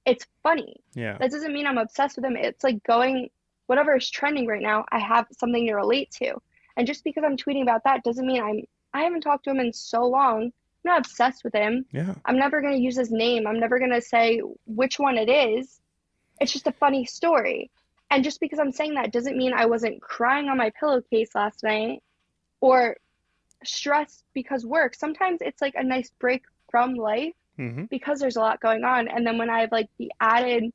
it's funny. Yeah. That doesn't mean I'm obsessed with him. It's like going whatever is trending right now. I have something to relate to, and just because I'm tweeting about that doesn't mean I haven't talked to him in so long. I'm not obsessed with him. Yeah. I'm never going to use his name. I'm never going to say which one it is. It's just a funny story. And just because I'm saying that doesn't mean I wasn't crying on my pillowcase last night or stressed because work. Sometimes it's like a nice break from life Mm-hmm. because there's a lot going on. And then when I have like the added,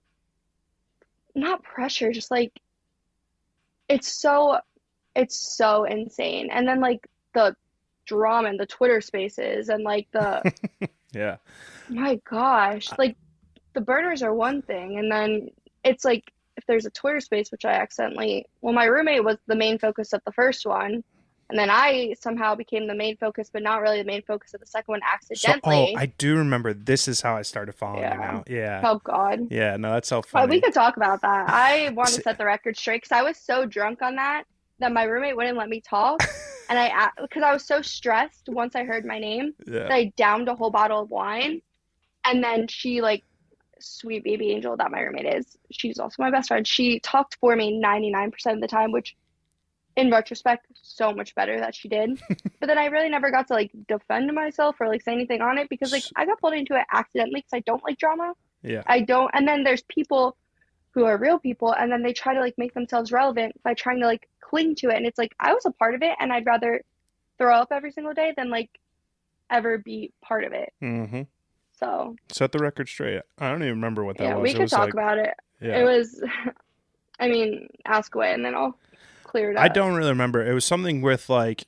not pressure, just like it's so it's so insane. And then like the drama and the Twitter spaces and like the Yeah. my gosh, like the burners are one thing, and then it's like if there's a Twitter space, which I accidentally, well, my roommate was the main focus of the first one, and then I somehow became the main focus, but not really the main focus of the second one So, oh, accidentally. I do remember. This is how I started following you Yeah. now. Yeah. Oh God. Yeah. No, that's so Well, we funny. could talk about that. I want S- to set the record straight because I was so drunk on that my roommate wouldn't let me talk, and because I was so stressed once I heard my name Yeah. that I downed a whole bottle of wine, and then she like sweet baby angel that my roommate is. She's also my best friend. She talked for me 99% of the time, which in retrospect, so much better that she did. But then I really never got to like defend myself or like say anything on it because like S- I got pulled into it accidentally because I don't like drama. Yeah. I don't, and then there's people who are real people and then they try to like make themselves relevant by trying to like cling to it. And it's like I was a part of it and I'd rather throw up every single day than like ever be part of it. Mm-hmm. So Set the record straight. I don't even remember what that yeah, was. we It could was talk like, about it. It yeah. was, I mean, ask away and then I'll clear it I up. don't really remember. It was something with like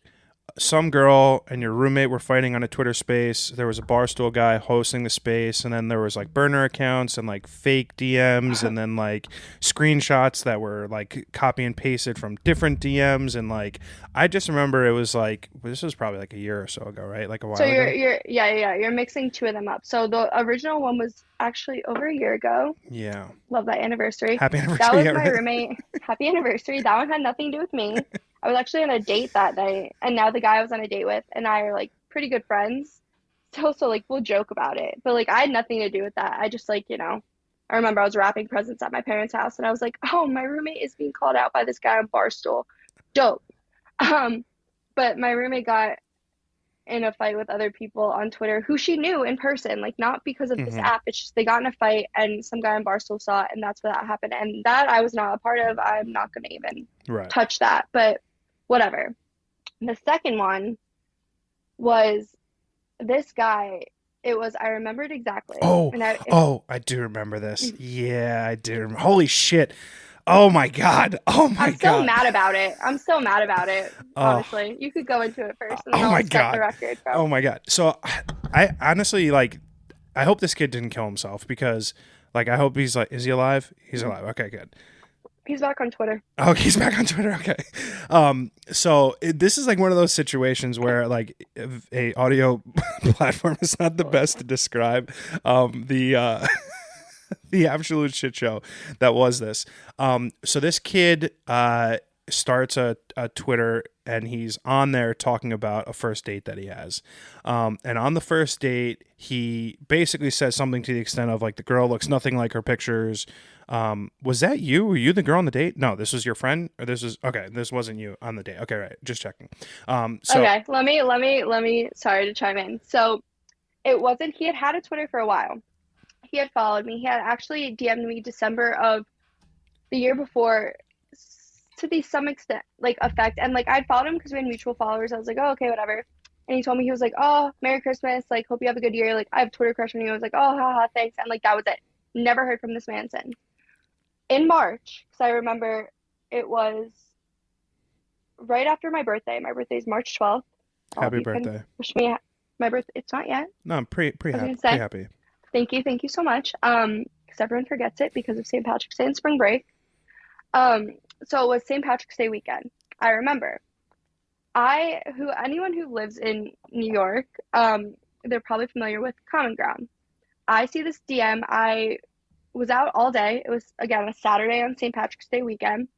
some girl and your roommate were fighting on a Twitter space. There was a Barstool guy hosting the space, and then there was like burner accounts and like fake DMs, and then like screenshots that were like copy and pasted from different DMs. And like, I just remember it was like, this was probably like a year or so ago, right? Like a So while you're ago. you're yeah, you're mixing two of them up. So the original one was actually over a year ago. Yeah. Love that anniversary. Happy That anniversary. was Yeah, my right. roommate. Happy anniversary. That one had nothing to do with me. I was actually on a date that night, and now the guy I was on a date with and I are like pretty good friends. So like we'll joke about it. But like I had nothing to do with that. I just like, I remember I was wrapping presents at my parents' house and I was like, "Oh, my roommate is being called out by this guy on Barstool." Dope. Um, but my roommate got in a fight with other people on Twitter who she knew in person, like not because of this Mm-hmm. app. It's just they got in a fight and some guy on Barstool saw it, and that's where that happened. And that I was not a part of. I'm not going to even Right. touch that, but whatever. The second one was this guy. It was, I remembered exactly. Oh, And oh, I do remember this. Yeah, I do. Holy shit. Oh my God. Oh my I'm still God. mad about it. I'm still mad about it, Oh, honestly. You could go into it first and then oh I'll my set the God. record, bro. Oh my God. So I honestly like, I hope this kid didn't kill himself because like, I hope he's like, is he alive? He's alive. Okay, good. He's back on Twitter. Oh, he's back on Twitter. Okay. This is like one of those situations where like if a audio platform is not the best to describe the the absolute shit show that was this. So this kid starts a Twitter and he's on there talking about a first date that he has. And on the first date, he basically says something to the extent of like the girl looks nothing like her pictures. Was that you? Were you the girl on the date? No, this was your friend, or this was okay. This wasn't you on the date. Okay, right. Just checking. So Okay, let me, sorry to chime in. So it wasn't, he had had a Twitter for a while. He had followed me. He had actually DM'd me December of the year before to the some extent, like effect. And like I'd followed him because we had mutual followers. I was like, oh, okay, whatever. And he told me he was like, oh, Merry Christmas. Like, hope you have a good year. Like, I have Twitter crush on you. I was like, oh, haha, thanks. And like that was it. Never heard from this man since. In March, because I remember it was right after my birthday. My birthday is March 12th. All of happy you can birthday. wish me my birthday. It's not yet. No, I'm pretty I was happy. gonna Pretty say. happy. Thank you so much. Because everyone forgets it because of St. Patrick's Day and spring break. Um, so it was St. Patrick's Day weekend. I remember. Anyone who lives in New York, they're probably familiar with Common Ground. I see this DM. I was out all day. It was again a Saturday on St. Patrick's Day weekend,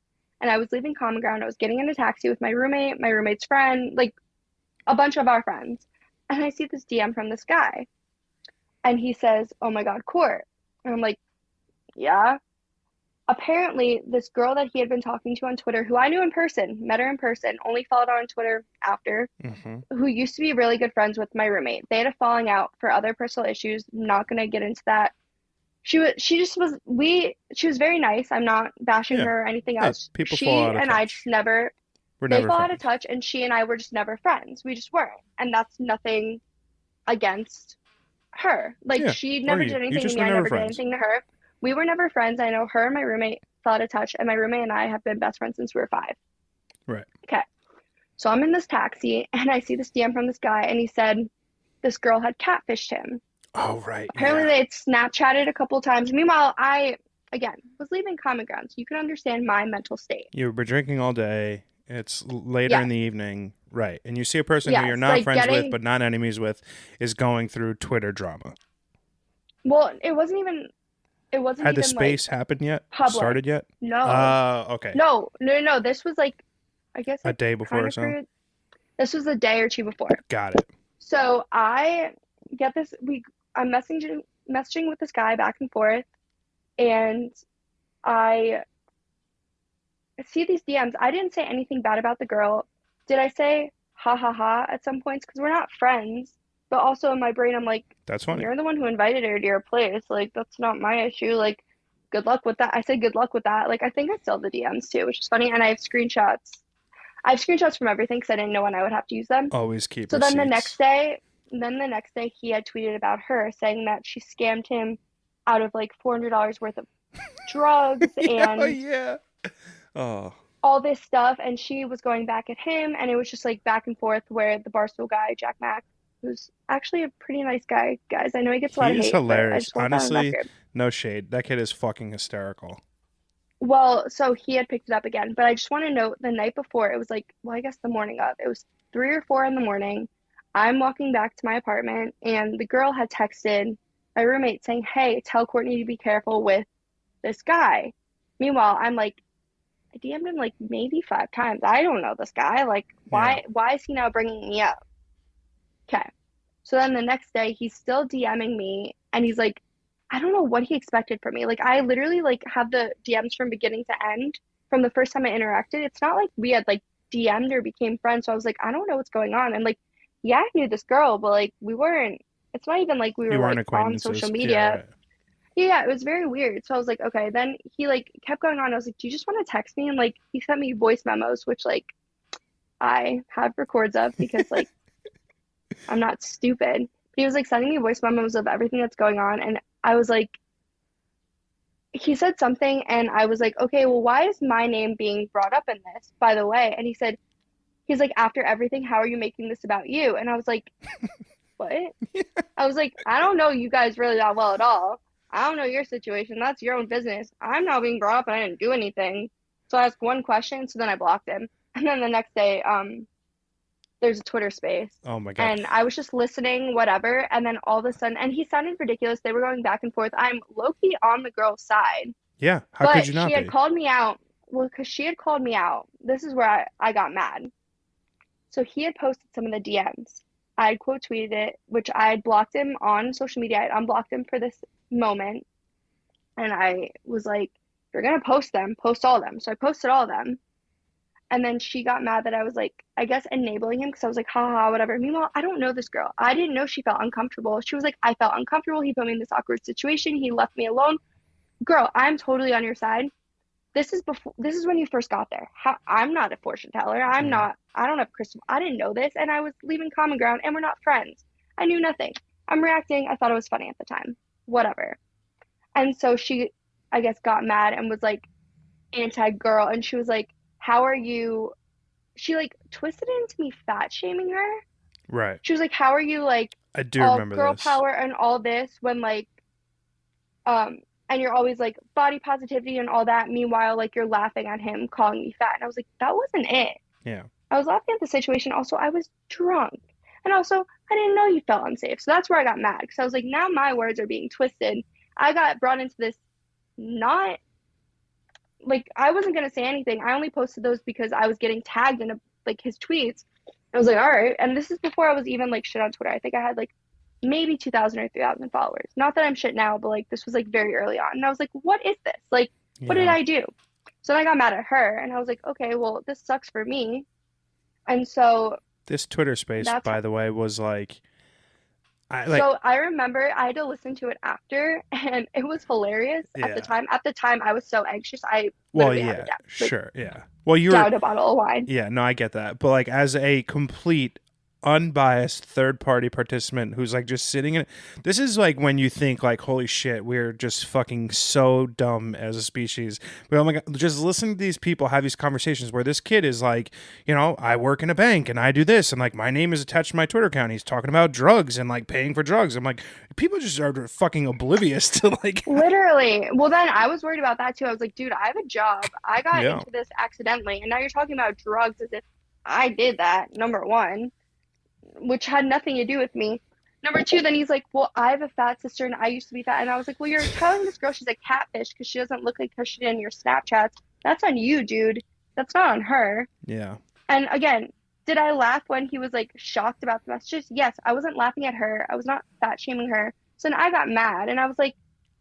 and I was leaving Common Ground. I was getting in a taxi with my roommate, my roommate's friend, like a bunch of our friends, and I see this DM from this guy, and he says, "Oh my God, Court," and I'm like, "Yeah." Apparently, this girl that he had been talking to on Twitter, who I knew in person, met her in person, only followed her on Twitter after, Hmm. who used to be really good friends with my roommate. They had a falling out for other personal issues. Not gonna get into that. She just was she was very nice. I'm not bashing Yeah. her or anything Hey, else. people fall She out of and I just touch. never We're they never fall out of friends. touch, and she and I were just never friends. We just weren't. And that's nothing against her. Like Yeah. she Or never you. did You anything to just me. were I never never did friends. anything to her. We were never friends. I know her and my roommate fell out of touch, and my roommate and I have been best friends since we were 5. Right. Okay. So I'm in this taxi and I see this DM from this guy, and he said this girl had catfished him. Oh, right. Apparently Yeah. they had Snapchatted a couple times. Meanwhile, I again was leaving Common Ground, so you can understand my mental state. You were drinking all day. It's later in Yes, the evening. Right. And you see a person who you're yes, not like friends with, getting but not enemies with, is going through Twitter drama. well, it wasn't Had the even like space happened yet? public. Started yet? No, Okay. no. This was like I guess A like day before kind or of so? created. This was a day or two before. Got it. So I get this. I'm messaging with this guy back and forth, and I see these DMs. I didn't say anything bad about the girl. Did I say ha ha ha at some points? Because we're not friends. But also in my brain, I'm like, That's funny. you're the one who invited her to your place. Like, that's not my issue. Like, good luck with that. I said good luck with that. Like, I think I still have the DMs too, which is funny. And I have screenshots. I have screenshots from everything because I didn't know when I would have to use them. Always keep So receipts. then the next day, he had tweeted about her, saying that she scammed him out of like $400 worth of drugs Yeah, and yeah. Oh, all this stuff, and she was going back at him, and it was just like back and forth where the Barstool guy, Jack Mack, who's actually a pretty nice guy, guys. I know he gets a lot he of is hate, but I hilarious. just want that on Honestly, record. no shade. That kid is fucking hysterical. Well, so he had picked it up again, but I just want to note the night before, it was like, well, I guess the morning of, it was 3 or 4 in the morning. I'm walking back to my apartment, and the girl had texted my roommate saying, hey, tell Courtney to be careful with this guy. Meanwhile, I'm like, I DM'd him like maybe 5 times. I don't know this guy. Like, Yeah. why is he now bringing me up? Okay. So then the next day he's still DMing me, and he's like, I don't know what he expected from me. Like I literally like have the DMs from beginning to end from the first time I interacted. It's not like we had like DM'd or became friends. So I was like, I don't know what's going on. And like, yeah, I knew this girl, but like we weren't, it's not even like we were You weren't like on social acquaintances. Yeah, media. right. Yeah, it was very weird. So I was like, okay. Then he like kept going on. I was like, do you just want to text me? And like he sent me voice memos, which like I have records of because like I'm not stupid. He was like sending me voice memos of everything that's going on, and I was like, he said something and I was like, okay, well, why is my name being brought up in this, by the way? And he said, he's like, after everything, how are you making this about you? And I was like, what? I was like, I don't know you guys really that well at all. I don't know your situation. That's your own business. I'm not being brought up and I didn't do anything. So I asked one question, so then I blocked him. And then the next day, there's a Twitter space. Oh my God. And I was just listening, whatever. And then all of a sudden, and he sounded ridiculous. They were going back and forth. I'm low-key on the girl's side. Yeah. How could But you she not had be? called me out. Well, because she had called me out. This is where I got mad. So he had posted some of the DMs. I had quote tweeted it, which I had blocked him on social media. I had unblocked him for this moment. And I was like, if you're going to post them, post all of them. So I posted all of them. And then she got mad that I was like, I guess enabling him because I was like, haha, whatever. Meanwhile, I don't know this girl. I didn't know she felt uncomfortable. She was like, I felt uncomfortable. He put me in this awkward situation. He left me alone. Girl, I'm totally on your side. This is when you first got there. I'm not a fortune teller. Mm. I don't have crystal. I didn't know this and I was leaving common ground and we're not friends. I knew nothing. I'm reacting. I thought it was funny at the time. Whatever. And so she, I guess, got mad and was like anti-girl and she was like, how are you? She like twisted it into me fat shaming her. Right. She was like, how are you like I do all remember girl this. power and all this when like um and you're always like body positivity and all that. Meanwhile, like you're laughing at him calling me fat. And I was like, that wasn't it. Yeah. I was laughing at the situation. Also, I was drunk. And also, I didn't know you felt unsafe. So that's where I got mad because I was like, now my words are being twisted. I got brought into this not like I wasn't gonna say anything. I only posted those because I was getting tagged in like his tweets. I was like, all right. And this is before I was even like shit on Twitter. I think I had like maybe 2,000 or 3,000 followers. Not that I'm shit now, but like this was like very early on. And I was like, what is this? Like, what did Yeah. I do? So then I got mad at her and I was like, okay, well, this sucks for me. And so This Twitter space, that's by the way, was like, I like, so I remember I had to listen to it after and it was hilarious at the yeah. time. At the time I was so anxious. I Well, literally had a yeah, down, like sure. Yeah. Well, you're, downed a bottle of wine. yeah, no, I get that. But like, as a complete unbiased third party participant who's like just sitting in, this is like when you think like, holy shit, we're just fucking so dumb as a species. But oh my God, just listen to these people have these conversations where this kid is like, you know, I work in a bank and I do this. And like, my name is attached to my Twitter account. He's talking about drugs and like paying for drugs. I'm like, people just are fucking oblivious to like, Literally. Well, then I was worried about that too. I was like, dude, I have a job. I got yeah, into this accidentally, and now you're talking about drugs as if I did that, number one, which had nothing to do with me. Number two, then he's like, well, I have a fat sister and I used to be fat. And I was like, well, you're telling this girl she's a catfish because she doesn't look like her she did in your Snapchats. That's on you, dude. That's not on her. yeah, And again, did I laugh when he was like shocked about the messages? Yes, I wasn't laughing at her. I was not fat shaming her. So then I got mad and I was like,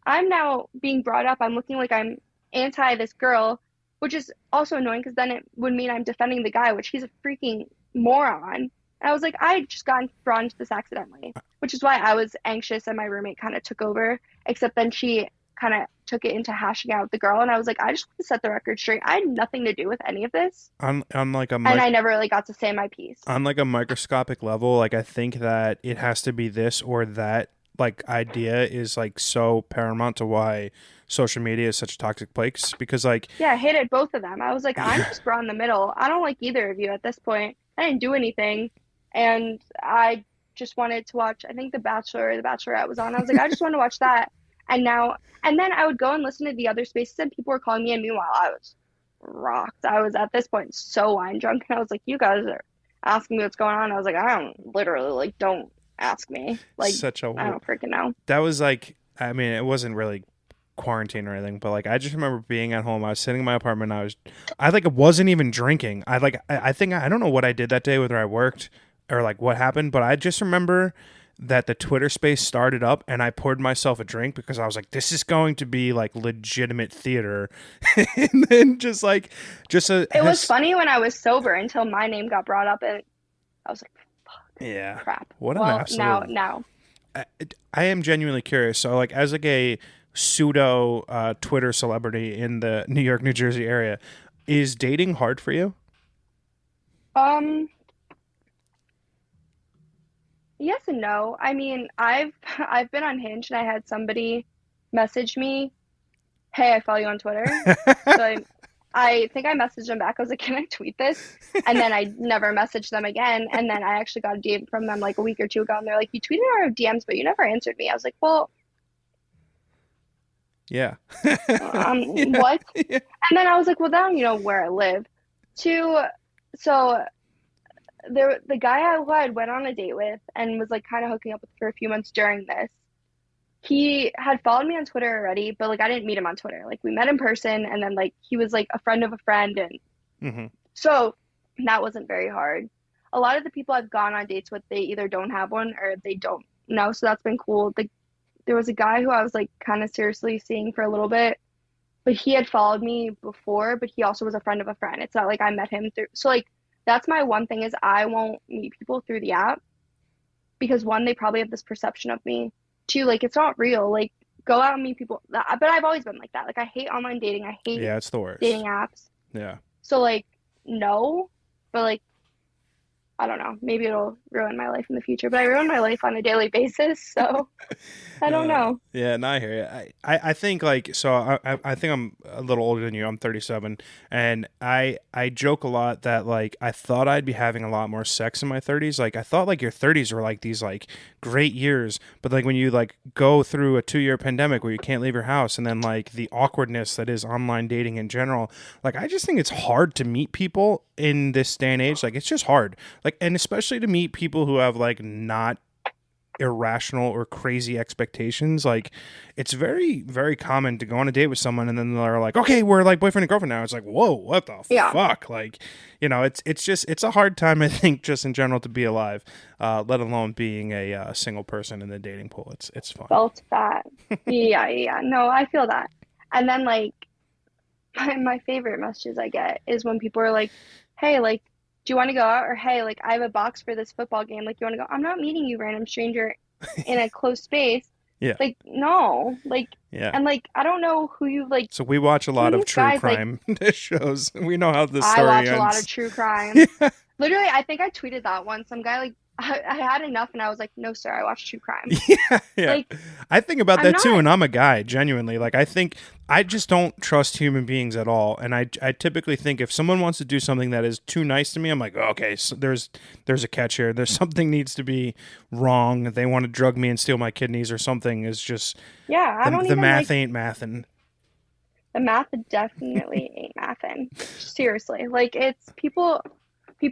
I'm now being brought up. I'm looking like I'm anti this girl, which is also annoying because then it would mean I'm defending the guy, which he's a freaking moron. And I was like, I just got brought into this accidentally, which is why I was anxious and my roommate kind of took over, except then she kind of took it into hashing out with the girl. And I was like, I just want to set the record straight. I had nothing to do with any of this. on like a And I never really got to say my piece. on like a microscopic level, like I think that it has to be this or that like idea is like so paramount to why social media is such a toxic place because like Yeah, I hated both of them. I was like, I'm yeah, just brought in the middle. I don't like either of you at this point. I didn't do anything. And I just wanted to watch, I think The Bachelor or The Bachelorette was on. I was like, I just want to watch that. And now, and then I would go and listen to the other spaces and people were calling me. And meanwhile, I was rocked. I was at this point so wine drunk. And I was like, you guys are asking me what's going on. I was like, I don't literally, like, don't ask me. Like, such I a don't freaking know. that was like I mean it wasn't really quarantine or anything, but like I just remember being at home. I was sitting in my apartment. I like wasn't even drinking. I think I don't know what I did that day, whether I worked or like what happened, but I just remember that the Twitter space started up and I poured myself a drink because I was like, this is going to be like legitimate theater. And then just a, It was funny when I was sober until my name got brought up and I was like, yeah, crap. what an Well, absolute now. I, I am genuinely curious. So, like, as like a pseudo Twitter celebrity in the New York, New Jersey area, is dating hard for you? Um, yes and no. I mean, I've I've been on Hinge and I had somebody message me hey, I follow you on Twitter. So I think I messaged them back. I was like, can I tweet this? And then I never messaged them again. And then I actually got a DM from them like a week or two ago, and they're like, you tweeted our DMs, but you never answered me. I was like, well, Yeah. Yeah. what? Yeah. And then I was like, well, now you know where I live. To so the guy who I went on a date with and was like kind of hooking up with for a few months during this. He had followed me on Twitter already, but like I didn't meet him on Twitter. Like we met in person, and then like he was like a friend of a friend, and Hmm. so that wasn't very hard. A lot of the people I've gone on dates with, they either don't have one or they don't know, so that's been cool. There was a guy who I was like kind of seriously seeing for a little bit, but he had followed me before, but he also was a friend of a friend. It's not like I met him through. So like that's my one thing is I won't meet people through the app because one, they probably have this perception of me. Two, like it's not real. Like go out and meet people. But I've always been like that. Like I hate online dating. I hate Yeah, it's the worst. dating apps. Yeah. So like no, but like I don't know. Maybe it'll ruin my life in the future, but I ruin my life on a daily basis, so I don't know. Yeah, no, I hear you. I think like so. I think I'm a little older than you. I'm 37, and I joke a lot that like I thought I'd be having a lot more sex in my 30s. Like I thought like your 30s were like these like great years, but like when you like go through a 2-year pandemic where you can't leave your house, and then like the awkwardness that is online dating in general, like I just think it's hard to meet people in this day and age. Like it's just hard. Like and especially to meet people who have like not irrational or crazy expectations. Like it's very common to go on a date with someone and then they're like, okay, we're like boyfriend and girlfriend now. It's like, whoa, what the Yeah, fuck? Like, it's just it's a hard time, I think, just in general to be alive, let alone being a single person in the dating pool. It's fun. felt that. Yeah, yeah. No, I feel that. And then like my favorite messages I get is when people are like, "Hey, like, do you want to go out?" Or "Hey, like, I have a box for this football game. Like, you want to go?" I'm not meeting you, random stranger, in a close space. Yeah. Like, no, like, Yeah. and like, I don't know who you like. So we watch a Some of lot of these true guys, like, crime shows. We know how the I story watch a lot of ends. true crime. Yeah. Literally, I think I tweeted that once. Some guy like, I had enough, and I was like, "No, sir, I watch true crime." Yeah, yeah. Like, I think about I'm that too, not. and I'm a guy, genuinely. Like, I think I just don't trust human beings at all, and I typically think if someone wants to do something that is too nice to me, I'm like, okay, so there's a catch here. There's something needs to be wrong. They want to drug me and steal my kidneys or something. Is just Yeah, I don't the even math like ain't mathin'. the math. Definitely ain't mathin'. Seriously, like it's people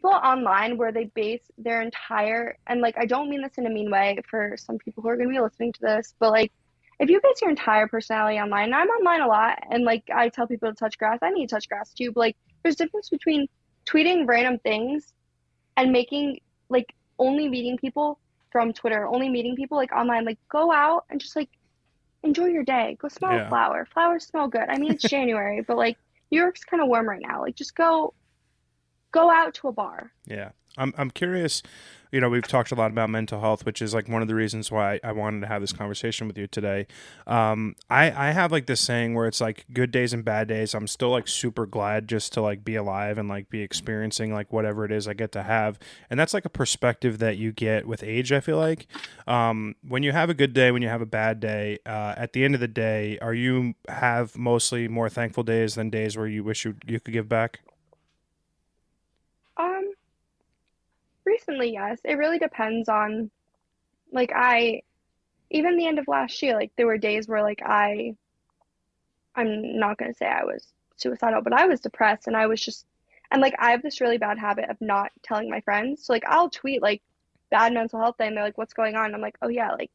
online where they base their entire and like I don't mean this in a mean way for some people who are going to be listening to this, but like if you base your entire personality online, and I'm online a lot and like I tell people to touch grass, I need to touch grass too, but like there's a difference between tweeting random things and making like only meeting people from Twitter, only meeting people like online, like go out and just like enjoy your day. Go smell a Yeah. flower. Flowers smell good. I mean it's January, but like New York's kind of warm right now. Like just go out to a bar. Yeah. I'm curious, we've talked a lot about mental health, which is like one of the reasons why I wanted to have this conversation with you today. I have like this saying where it's like good days and bad days. I'm still like super glad just to like be alive and like be experiencing like whatever it is I get to have. And that's like a perspective that you get with age, I feel like. When you have a good day, when you have a bad day, at the end of the day, are you have mostly more thankful days than days where you wish you could give back? Um, Recently, yes. It really depends on like I even the end of last year, like there were days where like I'm not gonna say I was suicidal, but I was depressed and I was just and like I have this really bad habit of not telling my friends. So like I'll tweet like bad mental health day and they're like, "What's going on?" And I'm like, "Oh yeah, like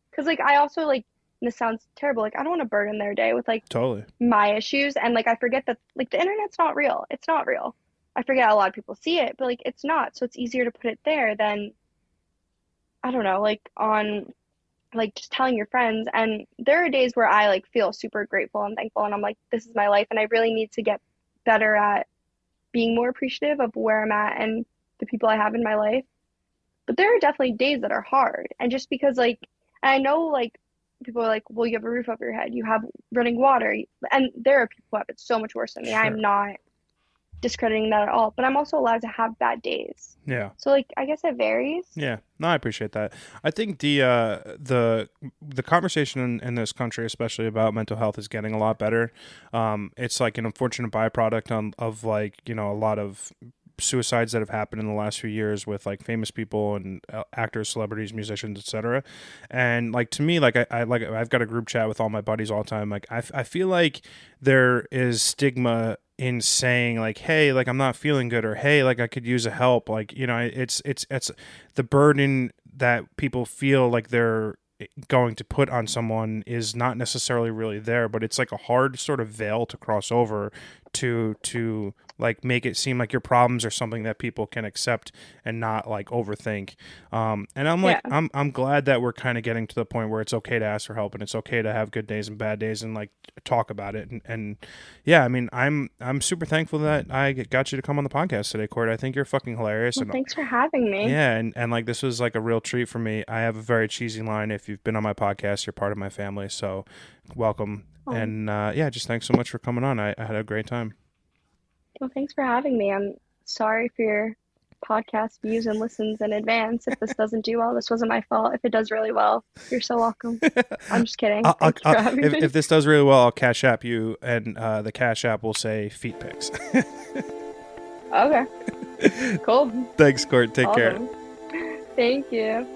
because like I also like and this sounds terrible, like I don't want to burden their day with like Totally. my issues and like I forget that like the internet's not real. It's not real. I forget a lot of people see it, but like it's not. So it's easier to put it there than I don't know, like on like just telling your friends. And there are days where I like feel super grateful and thankful and I'm like, this is my life and I really need to get better at being more appreciative of where I'm at and the people I have in my life. But there are definitely days that are hard. And just because like and I know like people are like, well, you have a roof over your head, you have running water, and there are people who have it so much worse than me. I'm Sure. not discrediting that at all, but I'm also allowed to have bad days. Yeah. So like I guess it varies. Yeah, no, I appreciate that. I think the conversation in this country, especially about mental health, is getting a lot better. It's like an unfortunate byproduct of like a lot of suicides that have happened in the last few years with like famous people and actors, celebrities, musicians, etc. And like to me, like I've got a group chat with all my buddies all the time. Like I feel like there is stigma in saying like, hey, like I'm not feeling good, or hey, like I could use a help. Like it's the burden that people feel like they're going to put on someone is not necessarily really there, but it's like a hard sort of veil to cross over to like make it seem like your problems are something that people can accept and not like overthink. And I'm like, Yeah. I'm glad that we're kind of getting to the point where it's okay to ask for help and it's okay to have good days and bad days and like talk about it. And yeah, I mean, I'm super thankful that I got you to come on the podcast today, Court. I think you're fucking hilarious. Well, And thanks for having me. yeah, and like this was like a real treat for me. I have a very cheesy line. If you've been on my podcast, you're part of my family. So welcome. Oh, And yeah, just thanks so much for coming on. I had a great time. well, thanks for having me. I'm sorry for your podcast views and listens in advance. If this doesn't do well, this wasn't my fault. If it does really well, you're so welcome. I'm just kidding. Thank you for having me. If this does really well, I'll cash app you, and the cash app will say feet pics. Okay. Cool. Thanks, Court. Take care. Awesome. Thank you.